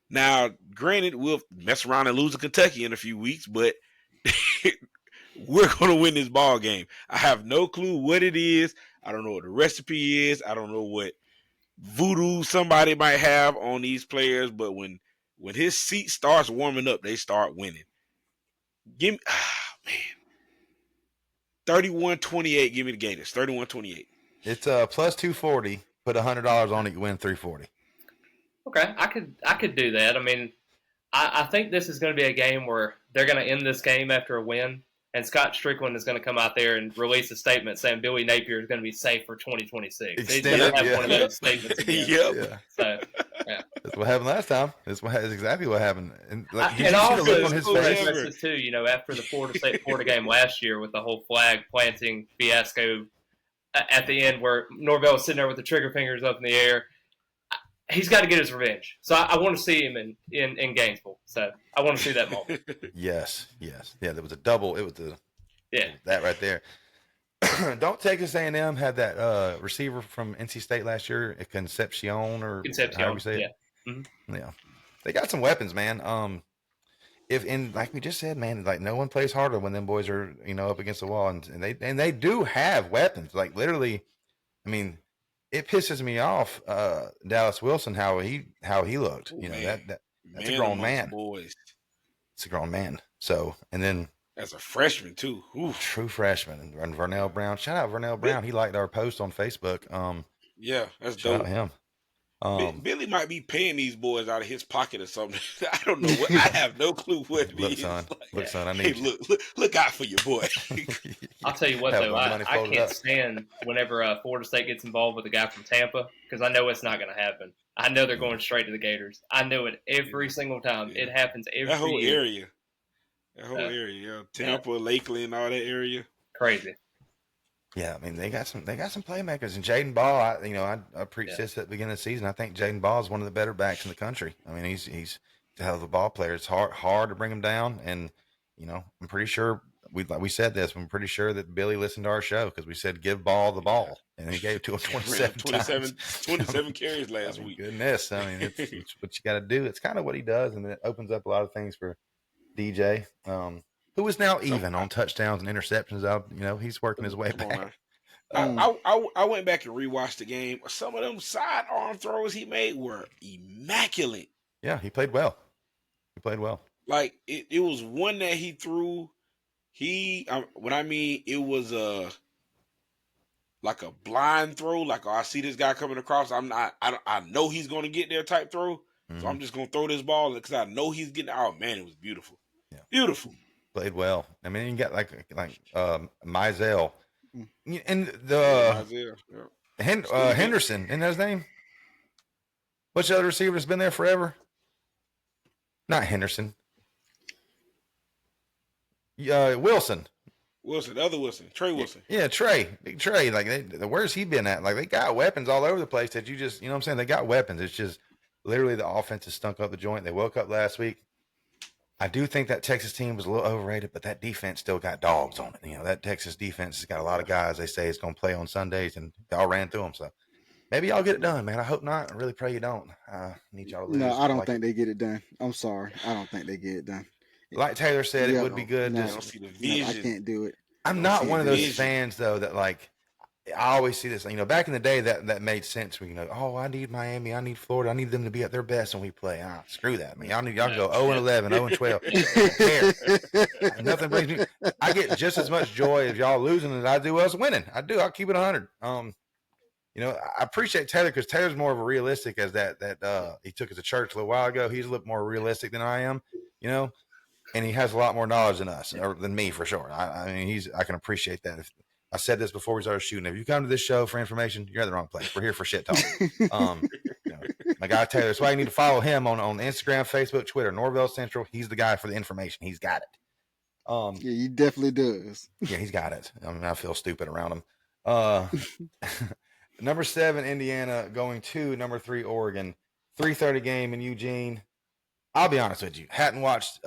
Now, granted, we'll mess around and lose to Kentucky in a few weeks, but we're going to win this ball game. I have no clue what it is. I don't know what the recipe is. I don't know what voodoo somebody might have on these players, but when his seat starts warming up, they start winning. Give me, man, 31-28. Give me the Gators. 31-28. It's plus 240. Put $100 on it, you win 340. Okay, I could do that. I mean, I think this is going to be a game where they're going to end this game after a win, and Scott Strickland is going to come out there and release a statement saying Billy Napier is going to be safe for 2026. He's going to have one of those statements again. Yep. So, yeah. That's what happened last time. That's exactly what happened. And, like, And also, the look on his face? too, you know, after the Florida game last year with the whole flag planting fiasco at the end where Norvell was sitting there with the trigger fingers up in the air, he's got to get his revenge. So I want to see him in Gainesville. So I want to see that moment. Yes. Yeah, there was a double. It was that right there. Don't Texas A&M had that receiver from NC State last year, Concepcion or however you say it? Yeah. Mm-hmm. Yeah. They got some weapons, man. Like we just said, man, like no one plays harder when them boys are, up against the wall, and they do have weapons. Like literally, I mean, it pisses me off, Dallas Wilson, how he looked. That's a grown man. Boys. It's a grown man. So, and then as a freshman too. Oof. True freshman. And Vernell Brown. Shout out Vernell Brown. He liked our post on Facebook. Yeah, that's shout dope. Out him. Billy might be paying these boys out of his pocket or something. I don't know what. I have no clue what it is. Look, son, I need you. Look out for your boy. I'll tell you what, though, I can't stand whenever Florida State gets involved with a guy from Tampa because I know it's not going to happen. I know they're going straight to the Gators. I know it every single time. Yeah. It happens every that whole year. area. That whole area, Tampa, Lakeland, all that area. Crazy. Yeah, I mean they got some playmakers, and Jaden Ball. I preached this at the beginning of the season. I think Jaden Ball is one of the better backs in the country. I mean he's a hell of a ball player. It's hard to bring him down, and I'm pretty sure we said this. I'm pretty sure that Billy listened to our show because we said give Ball the ball, and he gave it to him 27 carries last week. Goodness, I mean it's what you got to do. It's kind of what he does, and it opens up a lot of things for DJ, who is now even on touchdowns and interceptions. Out, he's working his way back. I went back and rewatched the game. Some of them sidearm throws he made were immaculate. Yeah, he played well. Like it was one that he threw. It was like a blind throw. Like, I see this guy coming across. I know he's going to get there type throw. Mm-hmm. So I'm just going to throw this ball because I know he's getting out. Man, it was beautiful. Yeah. Beautiful. Played well. I mean, you got like Mizell. And the Henderson, isn't that his name? What's the other receiver that's been there forever? Not Henderson. Wilson. The other Wilson. Trey Wilson. Yeah, Big Trey. Like, where's he been at? Like, they got weapons all over the place that you just, what I'm saying? They got weapons. It's just literally the offense has stunk up the joint. They woke up last week. I do think that Texas team was a little overrated, but that defense still got dogs on it. That Texas defense has got a lot of guys they say is going to play on Sundays, and y'all ran through them. So maybe y'all get it done, man. I hope not. I really pray you don't. I need y'all to lose. No, I don't think they get it done. I'm sorry. I don't think they get it done. Like Taylor said, it would be good. No, I can't do it. I'm not one of those fans, though, that like – I always see this, back in the day that made sense. I need Miami, I need Florida, I need them to be at their best when we play. Screw that, man. Y'all can go 0-11, 0-12. Nothing brings me. I get just as much joy of y'all losing as I do us winning. I do. I'll keep it 100. I appreciate Taylor because Taylor's more of a realistic as that he took us to church a little while ago. He's a little more realistic than I am, and he has a lot more knowledge than us or than me for sure. I can appreciate that. I said this before we started shooting. If you come to this show for information, you're in the wrong place. We're here for shit talk. My guy Taylor. That's why you need to follow him on Instagram, Facebook, Twitter, NorvellCentral. He's the guy for the information. He's got it. Yeah, he definitely does. Yeah, he's got it. I feel stupid around him. Number 7, Indiana, going to number 3, Oregon. 3:30 game in Eugene. I'll be honest with you. Hadn't watched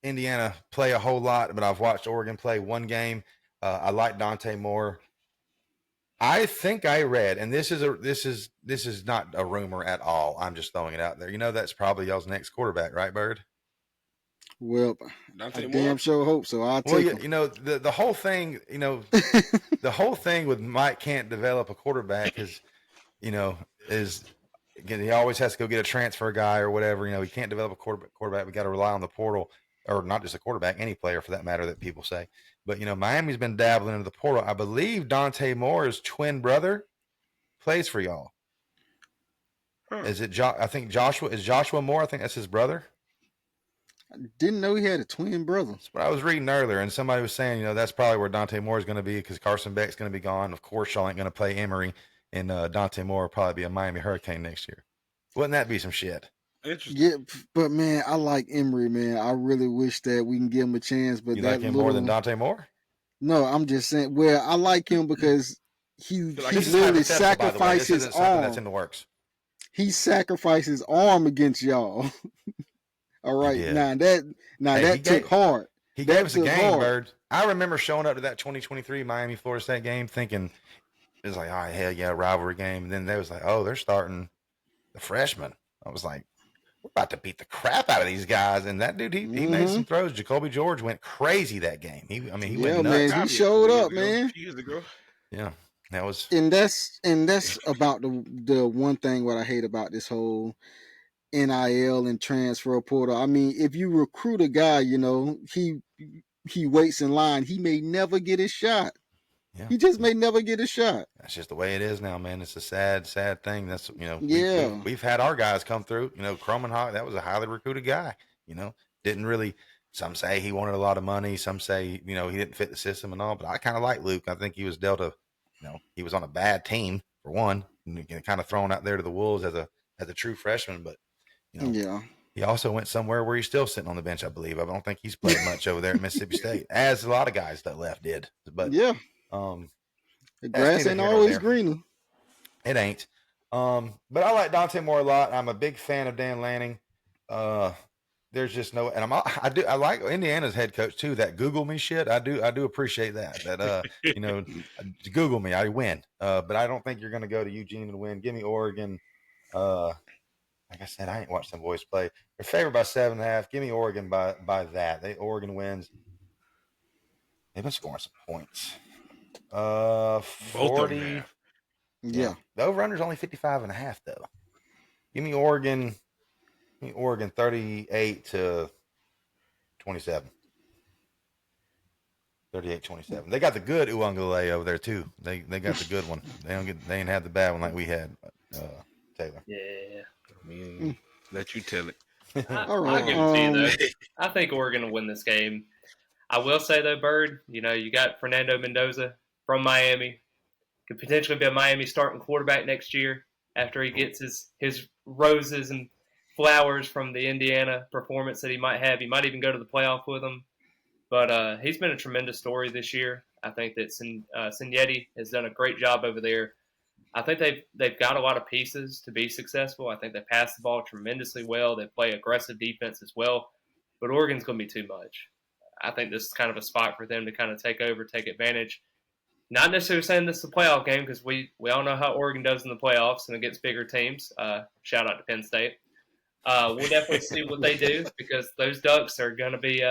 Indiana play a whole lot, but I've watched Oregon play one game. I like Dante Moore. I think I read, and this is not a rumor at all. I'm just throwing it out there. That's probably y'all's next quarterback, right, Bird? Well, I Dante damn Moore. sure hope so. I'll Well, take you, him. you know the whole thing. The whole thing with Mike can't develop a quarterback is is again, he always has to go get a transfer guy or whatever. He can't develop a quarterback. We got to rely on the portal, or not just a quarterback, any player for that matter that people say. But Miami's been dabbling into the portal. I believe Dante Moore's twin brother plays for y'all. Huh. Is it I think Joshua Moore. I think that's his brother. Didn't know he had a twin brother. That's what I was reading earlier, and somebody was saying, that's probably where Dante Moore is going to be because Carson Beck's going to be gone. Of course, y'all ain't going to play Emory, and Dante Moore will probably be a Miami Hurricane next year. Wouldn't that be some shit? Interesting. Yeah, but man, I like Emory, man. I really wish that we can give him a chance. But You that like him more than Dante Moore? No, I'm just saying. Well, I like him because he This is literally hypothetical, by the way. sacrificed This his isn't something that's arm. in the works. He sacrificed his arm against y'all. All right, did. that took hard. He That gave us a took game, hard. Bird. I remember showing up to that 2023 Miami Florida State game thinking it was like, all right, hell yeah, rivalry game. And then they was like, oh, they're starting the freshmen. I was like, we're about to beat the crap out of these guys. And that dude, he made some throws. Jacoby George went crazy that game. He went nuts. Man, he showed up, man. A few years ago. Yeah, that was. And that's about the one thing what I hate about this whole NIL and transfer portal. I mean, if you recruit a guy, he waits in line. He may never get his shot. Yeah. He just may never get a shot. That's just the way it is now, man. It's a sad, sad thing. That's yeah. We've had our guys come through. Cromenhawk, that was a highly recruited guy. Didn't really. Some say he wanted a lot of money. Some say he didn't fit the system and all. But I kind of like Luke. I think he was dealt a, he was on a bad team for one, and kind of thrown out there to the wolves as a true freshman. But yeah. He also went somewhere where he's still sitting on the bench, I believe. I don't think he's played much over there at Mississippi State, as a lot of guys that left did. But yeah, the grass ain't always greener. It ain't. But I like Dante Moore a lot. I'm a big fan of Dan Lanning. There's just no, and I like Indiana's head coach too. That Google me shit, I do appreciate that. That Google me, I win. But I don't think you're going to go to Eugene and win. Give me Oregon. Like I said, I ain't watched them boys play. They're favored by 7.5. Give me Oregon by that. Oregon wins. They've been scoring some points. 40. Yeah. The over-under is only 55.5 though. Give me Oregon 38-27. 38-27. They got the good Uangale over there too. They got the good one. They ain't had the bad one like we had. Taylor. Yeah. I mean, let you tell it. All right. I'll give it to you though. I think Oregon will win this game. I will say though, Bird, you got Fernando Mendoza from Miami. Could potentially be a Miami starting quarterback next year after he gets his roses and flowers from the Indiana performance that he might have. He might even go to the playoff with them. But he's been a tremendous story this year. I think that Signetti has done a great job over there. I think they've got a lot of pieces to be successful. I think they pass the ball tremendously well. They play aggressive defense as well. But Oregon's going to be too much. I think this is kind of a spot for them to kind of take over, take advantage. Not necessarily saying this is a playoff game because we all know how Oregon does in the playoffs and against bigger teams. Shout out to Penn State. We'll definitely see what they do because those Ducks are going to be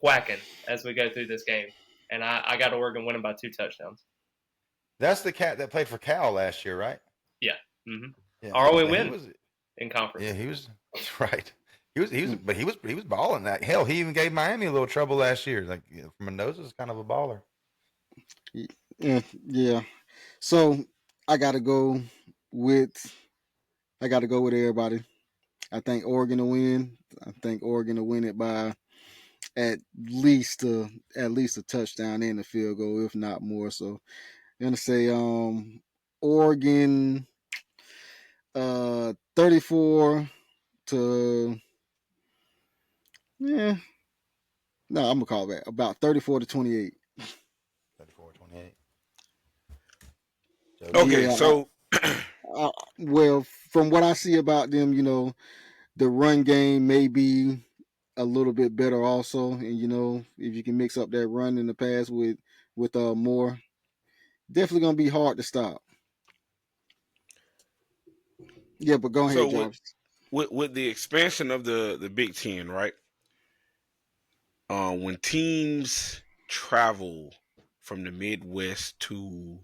quacking as we go through this game. And I got Oregon winning by 2 touchdowns. That's the cat that played for Cal last year, right? Yeah. Mm-hmm. Yeah. Our only win in conference. Yeah, he was right. But he was balling that. Hell, he even gave Miami a little trouble last year. Like Mendoza's kind of a baller. Yeah. So I gotta go with everybody. I think Oregon will win. I think Oregon will win it by at least a touchdown and a field goal, if not more. So I'm gonna say Oregon 34 to no, I'm gonna call that about 34 to 28. 34-28. Okay, so well, from what I see about them, the run game may be a little bit better also, and if you can mix up that run in the pass with Moore, Definitely gonna be hard to stop. Yeah, but go ahead, So Jarvis. with the expansion of the Big Ten, right? When teams travel from the Midwest to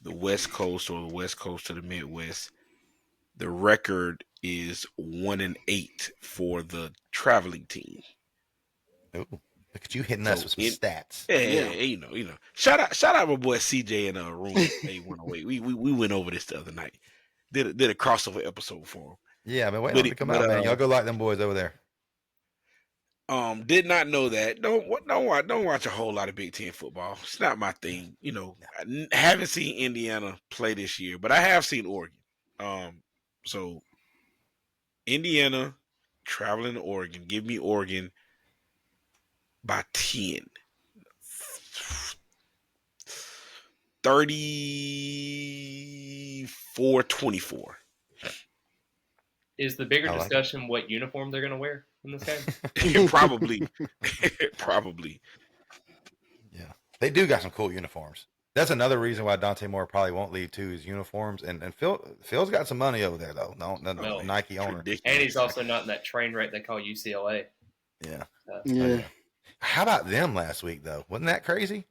the West Coast or the West Coast to the Midwest, the record is 1-8 for the traveling team. Ooh, look at you hitting So us with some stats. Yeah, you know. Shout out my boy CJ in room A108. We went over this the other night. Did a crossover episode for him. Yeah, I've been waiting on it to come out, man. Y'all go like them boys over there. Did not know that. Don't watch a whole lot of Big Ten football. It's not my thing. You know, I haven't seen Indiana play this year, but I have seen Oregon. So Indiana traveling to Oregon. Give me Oregon by 10. 34-24. Is the bigger discussion what uniform they're going to wear in this game? Probably. Yeah, they do got some cool uniforms. That's another reason why Dante Moore probably won't leave too. His uniforms and Phil's got some money over there though. No, Nike owner, ridiculous. And he's also not in that train wreck they call UCLA. Yeah. Yeah. How about them last week though? Wasn't that crazy?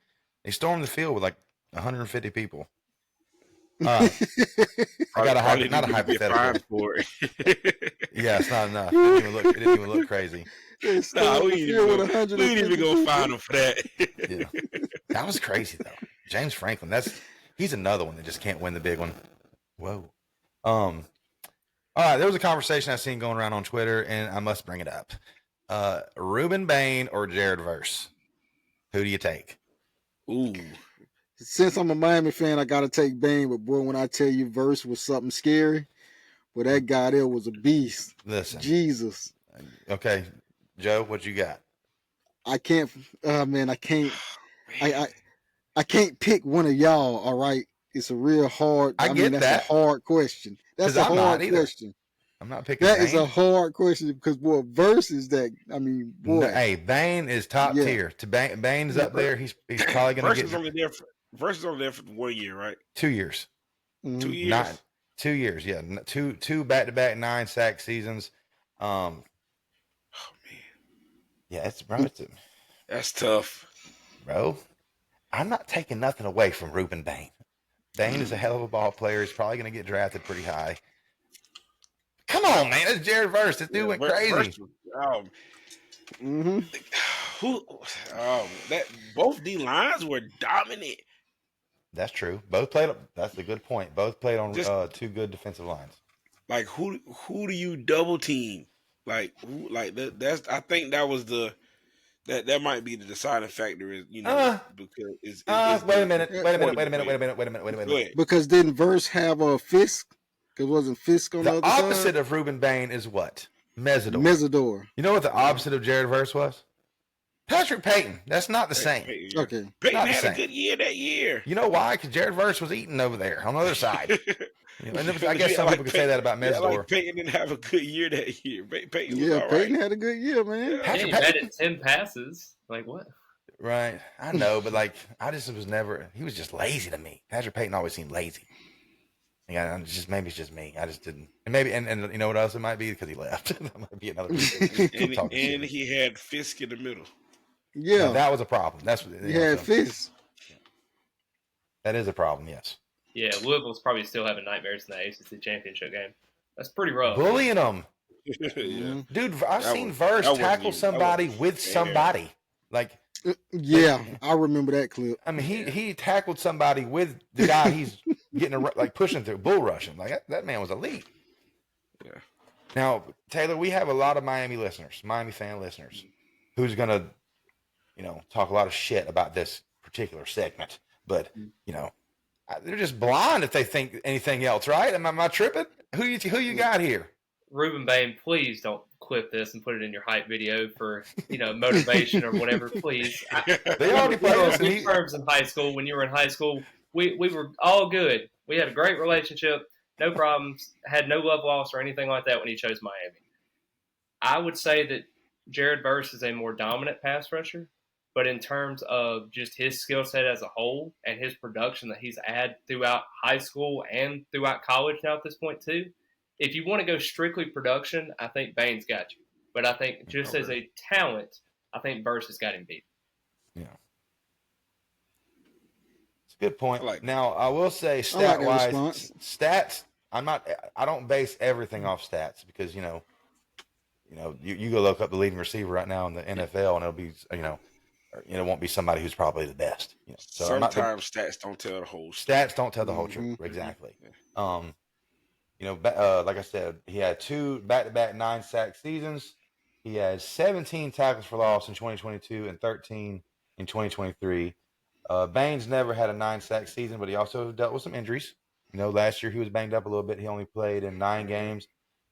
They stormed the field with like 150 people. I got not a hypothetical. For it. Yeah, it's not enough. It didn't even look crazy. No, we ain't even go find them for that. Yeah, that was crazy though. James Franklin, he's another one that just can't win the big one. Whoa. All right, there was a conversation I seen going around on Twitter, and I must bring it up. Ruben Bain or Jared Verse? Who do you take? Ooh. Since I'm a Miami fan, I gotta take Bain, but boy, when I tell you Verse was something scary, well, that guy there was a beast. Listen. Jesus. Okay. Joe, what you got? I can't I can't I can't pick one of y'all, all right? It's a real hard that's a hard question. That's a hard question. I'm not picking That Bain. is a hard question because boy, Verse is that boy. No, hey, Bain is top tier. Bain is up there. He's probably gonna get Verse is only there for 1 year, right? 2 years. 2 years. 2 years, yeah. Two back-to-back 9-sack seasons. Oh man. Yeah, That's tough. Bro. I'm not taking nothing away from Ruben Bain. Bain is a hell of a ball player. He's probably going to get drafted pretty high. Come on, man. It's Jared Verse. This dude went crazy. Both D lines were dominant. That's true. Both played. That's a good point. Both played on two good defensive lines. Like who do you double team? Like that's. I think that was that might be the deciding factor. Is because it's wait a minute. Because didn't Verse have a Fisk? Because wasn't Fisk on the other side? The opposite of Ruben Bain is what? Mesidor. You know what the opposite of Jared Verse was? Patrick Payton. That's not the same. Okay. Payton had a good year that year. You know why? Because Jared Verse was eating over there on the other side. I guess some people could say that about Mesidor. Like Payton didn't have a good year that year. Payton had a good year, man. He had 10 passes. Like what? Right. I know, but he was just lazy to me. Patrick Payton always seemed lazy. Yeah, maybe it's just me. I just didn't. And maybe, and you know what else it might be? Because he left. That might be another reason. and he had Fisk in the middle. Yeah. Now, that was a problem. That's what he had Fisk. That is a problem, yes. Yeah, Louisville's probably still having nightmares in the ACC championship game. That's pretty rough. Bullying them. Yeah. Dude, I've seen Verse tackle somebody with somebody. Like, yeah, I remember that clip. I mean, he tackled somebody with the guy he's getting pushing through, bull rushing. Like that man was elite. Yeah. Now, Taylor, we have a lot of Miami fan listeners, who's gonna, talk a lot of shit about this particular segment. But they're just blind if they think anything else, right? Am I tripping? Who you got here? Ruben Bain, please don't clip this and put it in your hype video for motivation or whatever. Please. They already played good terms in high school. When you were in high school, we were all good. We had a great relationship, no problems, had no love lost or anything like that when he chose Miami. I would say that Jared Verse is a more dominant pass rusher, But in terms of just his skill set as a whole and his production that he's had throughout high school and throughout college now at this point too, if you want to go strictly production, I think Bain's got you. But I think just as a talent, I think Verse has got him beat. Yeah. It's a good point. Now, I will say stat-wise, stats, I don't base everything off stats because, you go look up the leading receiver right now in the NFL and it'll be, it won't be somebody who's probably the best. So sometimes stats don't tell the whole story. Stats don't tell the whole truth. Exactly. Like I said, he had 2 back-to-back 9-sack seasons. He has 17 tackles for loss in 2022 and 13 in 2023. Bain's never had a 9-sack season, but he also dealt with some injuries. Last year he was banged up a little bit. He only played in 9 games.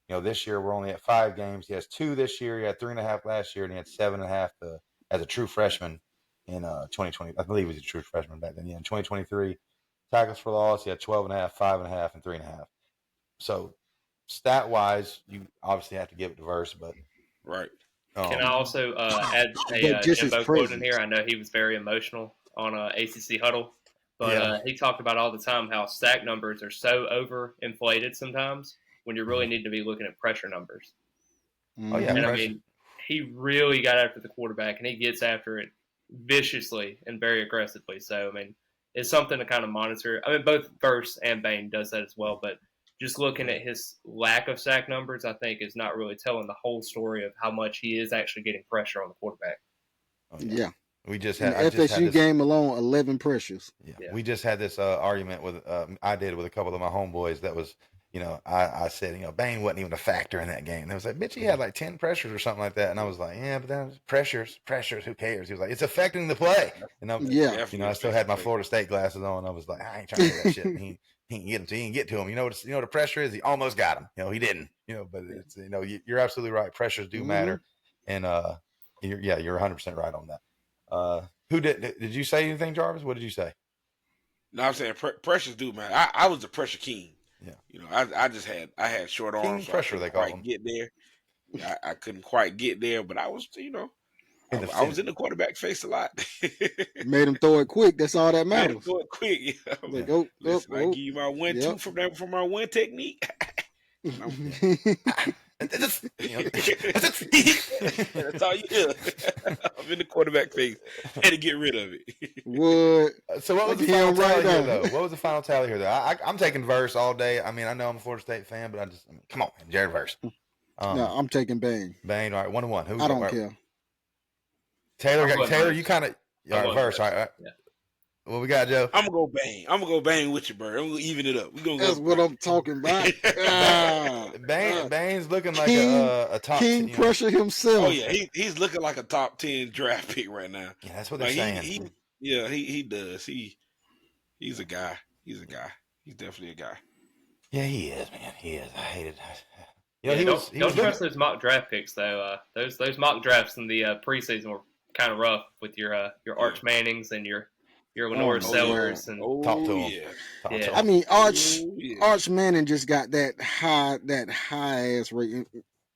This year we're only at 5 games. He has 2 this year. He had 3.5 last year, and he had 7.5 as a true freshman in 2020. I believe he was a true freshman back then. Yeah, in 2023, tackles for loss, he had 12.5, 5.5, and 3.5. So stat-wise, you obviously have to give it to Verse, but right. Can I also add a Jimbo quote in here? I know he was very emotional on ACC Huddle, but he talked about all the time how sack numbers are so overinflated sometimes when you really need to be looking at pressure numbers. Oh, yeah. And I mean, he really got after the quarterback, and he gets after it viciously and very aggressively. So, I mean, it's something to kind of monitor. I mean, both Verse and Bain does that as well, but just looking at his lack of sack numbers, I think, is not really telling the whole story of how much he is actually getting pressure on the quarterback. Oh, yeah. We just had FSU game alone, 11 pressures. Yeah. We just had this argument with I did with a couple of my homeboys that was, I said, Bain wasn't even a factor in that game. And they was like, bitch, he had like 10 pressures or something like that. And I was like, yeah, but that was pressures, who cares? He was like, it's affecting the play. And I still had my Florida State glasses on. I was like, I ain't trying to do that shit. And he didn't get to him. You know what the pressure is? He almost got him. He didn't. But it's you're absolutely right. Pressures do matter. And you're 100% right on that. Who did you say anything, Jarvis? What did you say? No, I'm saying pressures do matter. I was the pressure king. Yeah. I had short arms. King pressure, they call him. Get there. I couldn't quite get there, but I was, I was in the quarterback face a lot. Made him throw it quick. That's all that matters. Made him throw it quick. Yeah. Like, Listen, I give you my 1-2 from my one technique. That's all you hear. I'm in the quarterback face. Had to get rid of it. What? So what was the final tally here, though? What was the final tally here, though? I'm taking Verse all day. I mean, I know I'm a Florida State fan, but come on, man, Jared Verse. No, I'm taking Bain. Bain, all right, 1-1. I don't care. Taylor, you kind of Verse, all right. Yeah. What we got, Joe? I'm gonna go Bain. I'm gonna go Bain with you, bro. I'm gonna even it up. That's what I'm talking about. Bain's looking like a top King 10, pressure himself. Oh yeah, he's looking like a top 10 draft pick right now. Yeah, that's what they're saying. He does. He's a guy. He's a guy. He's definitely a guy. Yeah, he is, man. He is. I hate it. Don't trust those mock draft picks though. Those mock drafts in the preseason were kind of rough with your Arch Mannings and your Lenore Sellers and talk to him. Yeah. I mean, Arch Manning just got that high ass rating.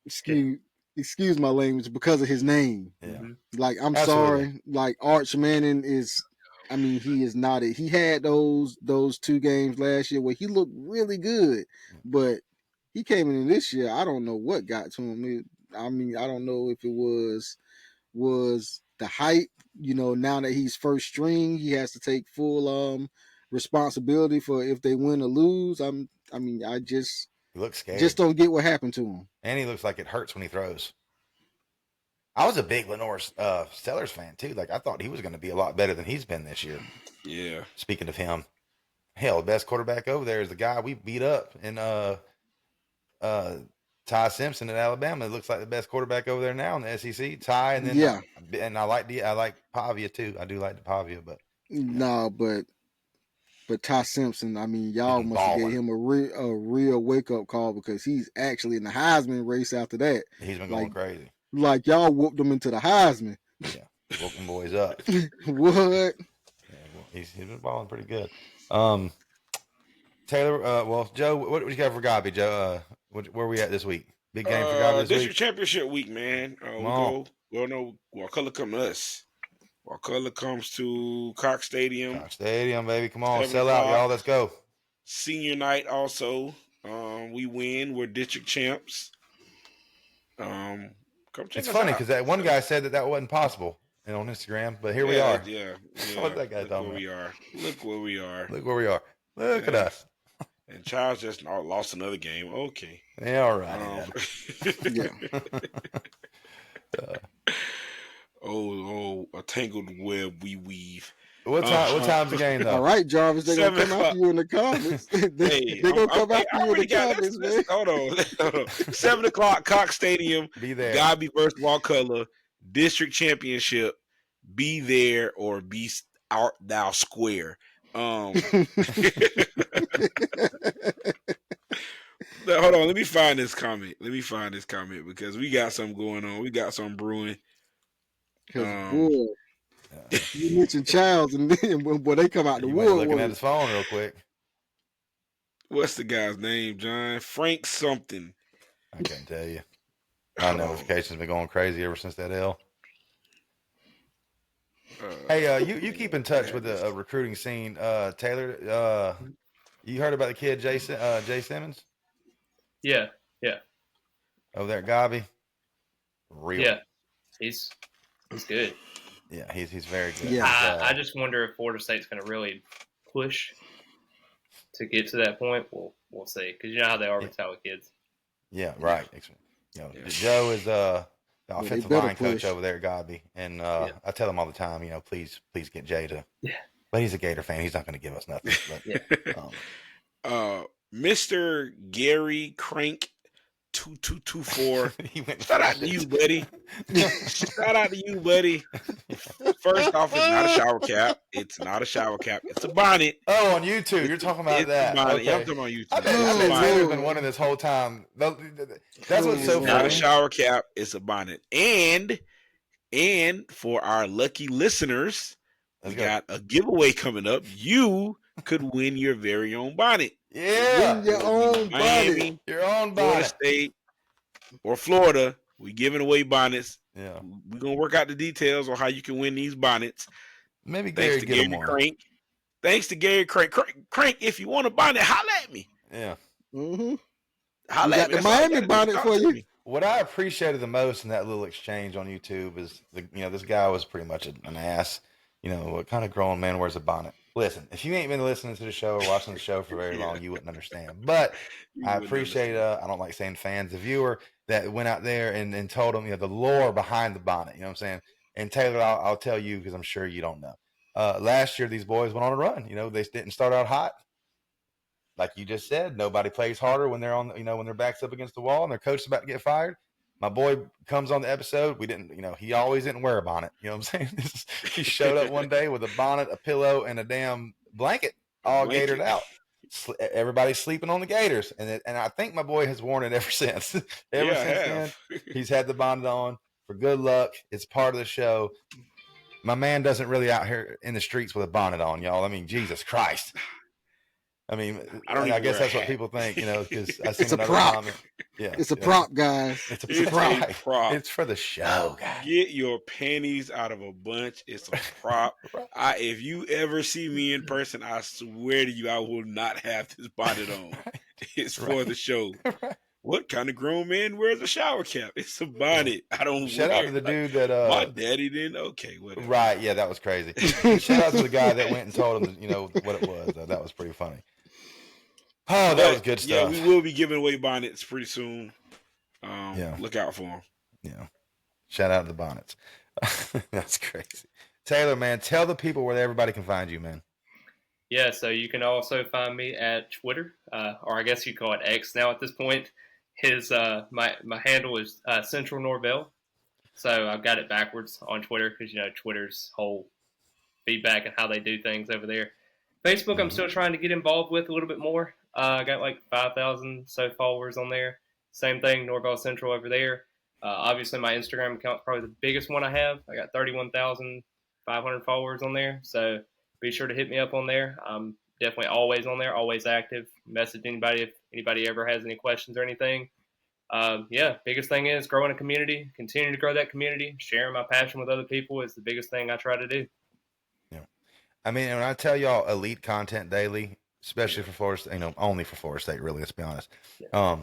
Excuse my language because of his name. Yeah. Like I'm sorry. Like Arch Manning is. I mean, he is not it. He had those 2 games last year where he looked really good, but he came in this year. I don't know what got to him. I don't know if it was the hype. Now that he's first string, he has to take full responsibility for if they win or lose. I just he looks scared. Just don't get what happened to him. And he looks like it hurts when he throws. I was a big Lenore Sellers fan too. Like I thought he was going to be a lot better than he's been this year. Yeah. Speaking of him, hell, the best quarterback over there is the guy we beat up in Ty Simpson at Alabama. It looks like the best quarterback over there now in the SEC. Ty, and then and I like Pavia too. I do like the Pavia, but no, but Ty Simpson. I mean, y'all must give him a real wake up call because he's actually in the Heisman race after that. He's been going crazy. Like y'all whooped him into the Heisman. Yeah, whooping boys up. What? Yeah, he's been balling pretty good. Taylor, Joe, what you got for Gabi, Joe? Where are we at this week? Big game for Gabi this week? District championship week, man. Color come to us. Wakulla comes to Cox Stadium. Cox Stadium, baby. Come on, 7 sell out, o'clock. y'all. Let's go. Senior night also. We win. We're district champs. Come check It's us funny out. because that one guy said that wasn't possible on Instagram, but here we are. Yeah. What that guy Look talking where we are. Look where we are. Look where we are. Look at us. And Charles just lost another game. Okay. Yeah, all right. Yeah. A tangled web we weave. What time's the game though? All right, Jarvis, they're gonna 7 come after you in the comments. They're gonna come after you in the comments, man. Hold on. 7 o'clock, Cox Stadium. Be there. Gobby versus Wakulla. District championship. Be there or be art thou square. Hold on, let me find this comment. Because we got something going on. We got something brewing. Boy, you mentioned Childs, and then when they come out the You might be wood, looking at his phone real quick. What's the guy's name, John? Frank something. I couldn't tell you. My notifications been going crazy ever since that L. Hey, you keep in touch with the recruiting scene, Taylor. You heard about the kid Jay Simmons? Yeah. Over there at Gobby? Real. Yeah. He's good. Yeah, he's very good. Yeah. I just wonder if Florida State's going to really push to get to that point. We'll see, because you know how they are with talented kids. Yeah, right. Joe is the offensive line coach over there at Gobby, and I tell him all the time, please get Jay to. Yeah. But he's a Gator fan. He's not going to give us nothing. But, Mr. Gary Crank 2224. Shout out to you, buddy. First off, it's not a shower cap. It's a bonnet. Oh, on YouTube. You're talking about that. Okay. Yeah, I'm talking about YouTube. I bet Taylor's been wanting this whole time. That's what's so funny. Not a shower cap. It's a bonnet. And for our lucky listeners, we got a giveaway coming up. You could win your very own bonnet. Yeah. Win your own bonnet. Your own bonnet. Florida State or Florida. We giving away bonnets. Yeah. We're going to work out the details on how you can win these bonnets. Maybe Gary get them more. Crank. Thanks to Gary Crank. Crank, if you want a bonnet, holla at me. Yeah. Mm-hmm. Holla at me. The Miami bonnet for you. What I appreciated the most in that little exchange on YouTube is this guy was pretty much an ass. What kind of grown man wears a bonnet? Listen, if you ain't been listening to the show or watching the show for very long, you wouldn't understand. But I appreciate, I don't like saying fans, the viewer that went out there and told them, the lore behind the bonnet. You know what I'm saying? And Taylor, I'll tell you because I'm sure you don't know. Last year, these boys went on a run. They didn't start out hot. Like you just said, nobody plays harder when they're on, when their back's up against the wall and their coach is about to get fired. My boy comes on the episode. We didn't, he always didn't wear a bonnet. You know what I'm saying? He showed up one day with a bonnet, a pillow, and a damn blanket all gatored out. Everybody's sleeping on the Gators. And I think my boy has worn it ever since. Ever since then, he's had the bonnet on for good luck. It's part of the show. My man doesn't really out here in the streets with a bonnet on, y'all. I mean, Jesus Christ. I mean, I guess that's what people think, because I seen another comment. Yeah, it's a prop, guys. It's a prop. It's for the show, guys. Get your panties out of a bunch. It's a prop. If you ever see me in person, I swear to you, I will not have this bonnet on. It's for the show. What kind of grown man wears a shower cap? It's a bonnet. I don't. Shout out to the dude that my daddy didn't. Okay, whatever. Right? Yeah, that was crazy. Shout out to the guy that went and told him, what it was. That was pretty funny. Oh, that was good stuff. Yeah, we will be giving away bonnets pretty soon. Look out for them. Yeah. Shout out to the bonnets. That's crazy. Taylor, man, tell the people where everybody can find you, man. Yeah, so you can also find me at Twitter, or I guess you call it X now at this point. My handle is Central Norvell. So I've got it backwards on Twitter because, Twitter's whole feedback and how they do things over there. Facebook, I'm still trying to get involved with a little bit more. I got like 5,000 followers on there. Same thing, NorvellCentral over there. Obviously, my Instagram account is probably the biggest one I have. I got 31,500 followers on there. So be sure to hit me up on there. I'm definitely always on there, always active. Message anybody if anybody ever has any questions or anything. Biggest thing is growing a community, continue to grow that community, sharing my passion with other people is the biggest thing I try to do. Yeah. I mean, when I tell y'all elite content daily, especially for Florida State, only for Florida State, really, let's be honest. Yeah.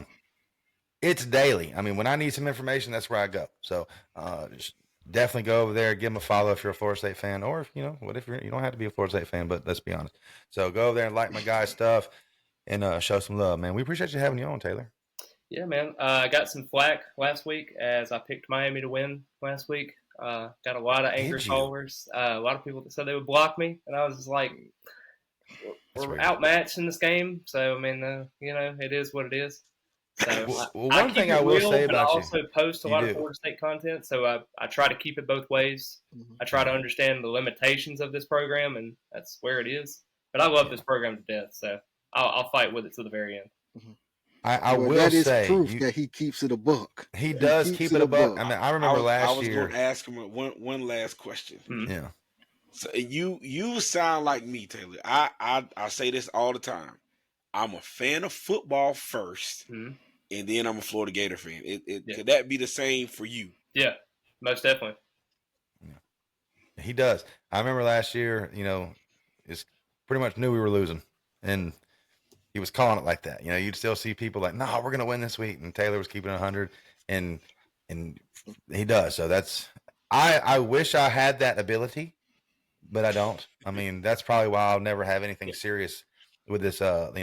It's daily. I mean, when I need some information, that's where I go. So just definitely go over there, give them a follow if you're a Florida State fan, or if you don't have to be a Florida State fan, but let's be honest. So go over there and like my guy's stuff and show some love, man. We appreciate you having you on, Taylor. Yeah, man. I got some flack last week as I picked Miami to win last week. Got a lot of angry followers. A lot of people that said they would block me, and I was just like, we're outmatched in this game. So, I mean, it is what it is. So one thing I will say about you, I also post a lot of Florida State content, so I try to keep it both ways. Mm-hmm. I try to understand the limitations of this program, and that's where it is. But I love this program to death, so I'll fight with it to the very end. Mm-hmm. I will that is say proof that he keeps it a buck. He does keep it a buck. I mean, I remember last year. I was going to ask him one last question. Mm-hmm. Yeah. So you sound like me, Taylor. I say this all the time. I'm a fan of football first, mm-hmm. and then I'm a Florida Gator fan. Could that be the same for you? Yeah, most definitely. Yeah. He does. I remember last year, it's pretty much knew we were losing, and he was calling it like that. You'd still see people like, "No, we're going to win this week," and Taylor was keeping it 100, and he does. So that's I wish I had that ability, but I don't. I mean, that's probably why I'll never have anything serious with this. I'll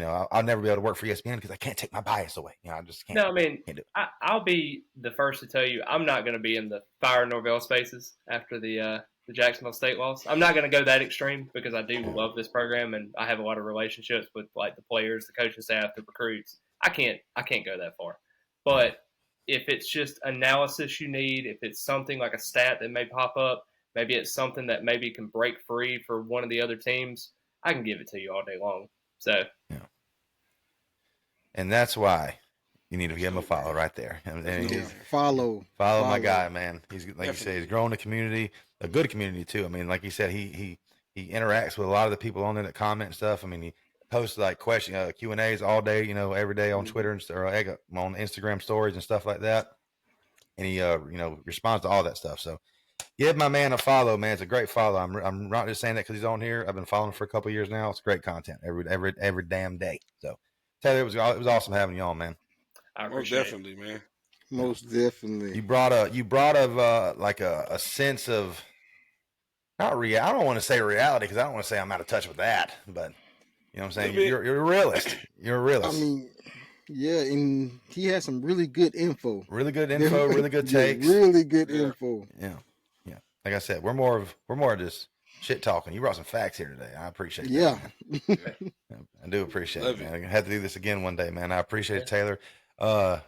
never be able to work for ESPN because I can't take my bias away. I just can't. No, I mean, can't do it. I'll be the first to tell you I'm not going to be in the fire Norvell spaces after the Jacksonville State loss. I'm not going to go that extreme because I do love this program and I have a lot of relationships with like the players, the coaching staff, the recruits. I can't go that far. But if it's just analysis you need, if it's something like a stat that may pop up, maybe it's something that maybe can break free for one of the other teams, I can give it to you all day long. So, yeah. And that's why you need to give him a follow right there. And follow my guy, man. He's like you said, he's growing a community, a good community too. I mean, like you said, he interacts with a lot of the people on there that comment and stuff. I mean, he posts like question Q&As all day, every day on Twitter and or on Instagram stories and stuff like that. And he responds to all that stuff. So give my man a follow, man. It's a great follow. I'm not just saying that because he's on here. I've been following him for a couple of years now. It's great content every damn day. So Taylor, it was awesome having you on, man. Most definitely, man. Most definitely. You brought a sense of not reality. I don't want to say reality because I don't want to say I'm out of touch with that, but you know what I'm saying? You're a realist. You're a realist. I mean, yeah, and he has some really good info. Really good info, really good takes. Really good info. Yeah. Yeah. Like I said, we're more of just shit talking. You brought some facts here today. I appreciate that. Yeah. I do appreciate it, man. I have to do this again one day, man. I appreciate it, Taylor. Y'all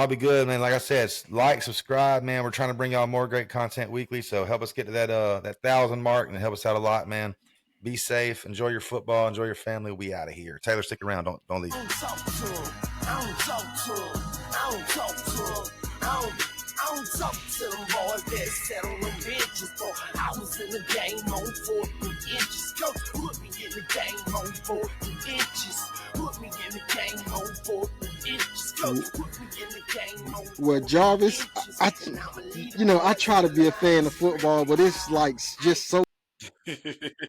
be good, man. Like I said, like, subscribe, man. We're trying to bring y'all more great content weekly. So help us get to that 1,000 mark and help us out a lot, man. Be safe. Enjoy your football. Enjoy your family. We'll be out of here. Taylor, stick around. Don't leave. I don't talk to them. I don't talk to them boys that settle on benches. For I was in the game on 4 inches. Coach put me in the game on 4 inches. Put me in the game on 4 inches. Coach put me in the game on 4 Well, Jarvis, I try to be a fan of football, but it's like just so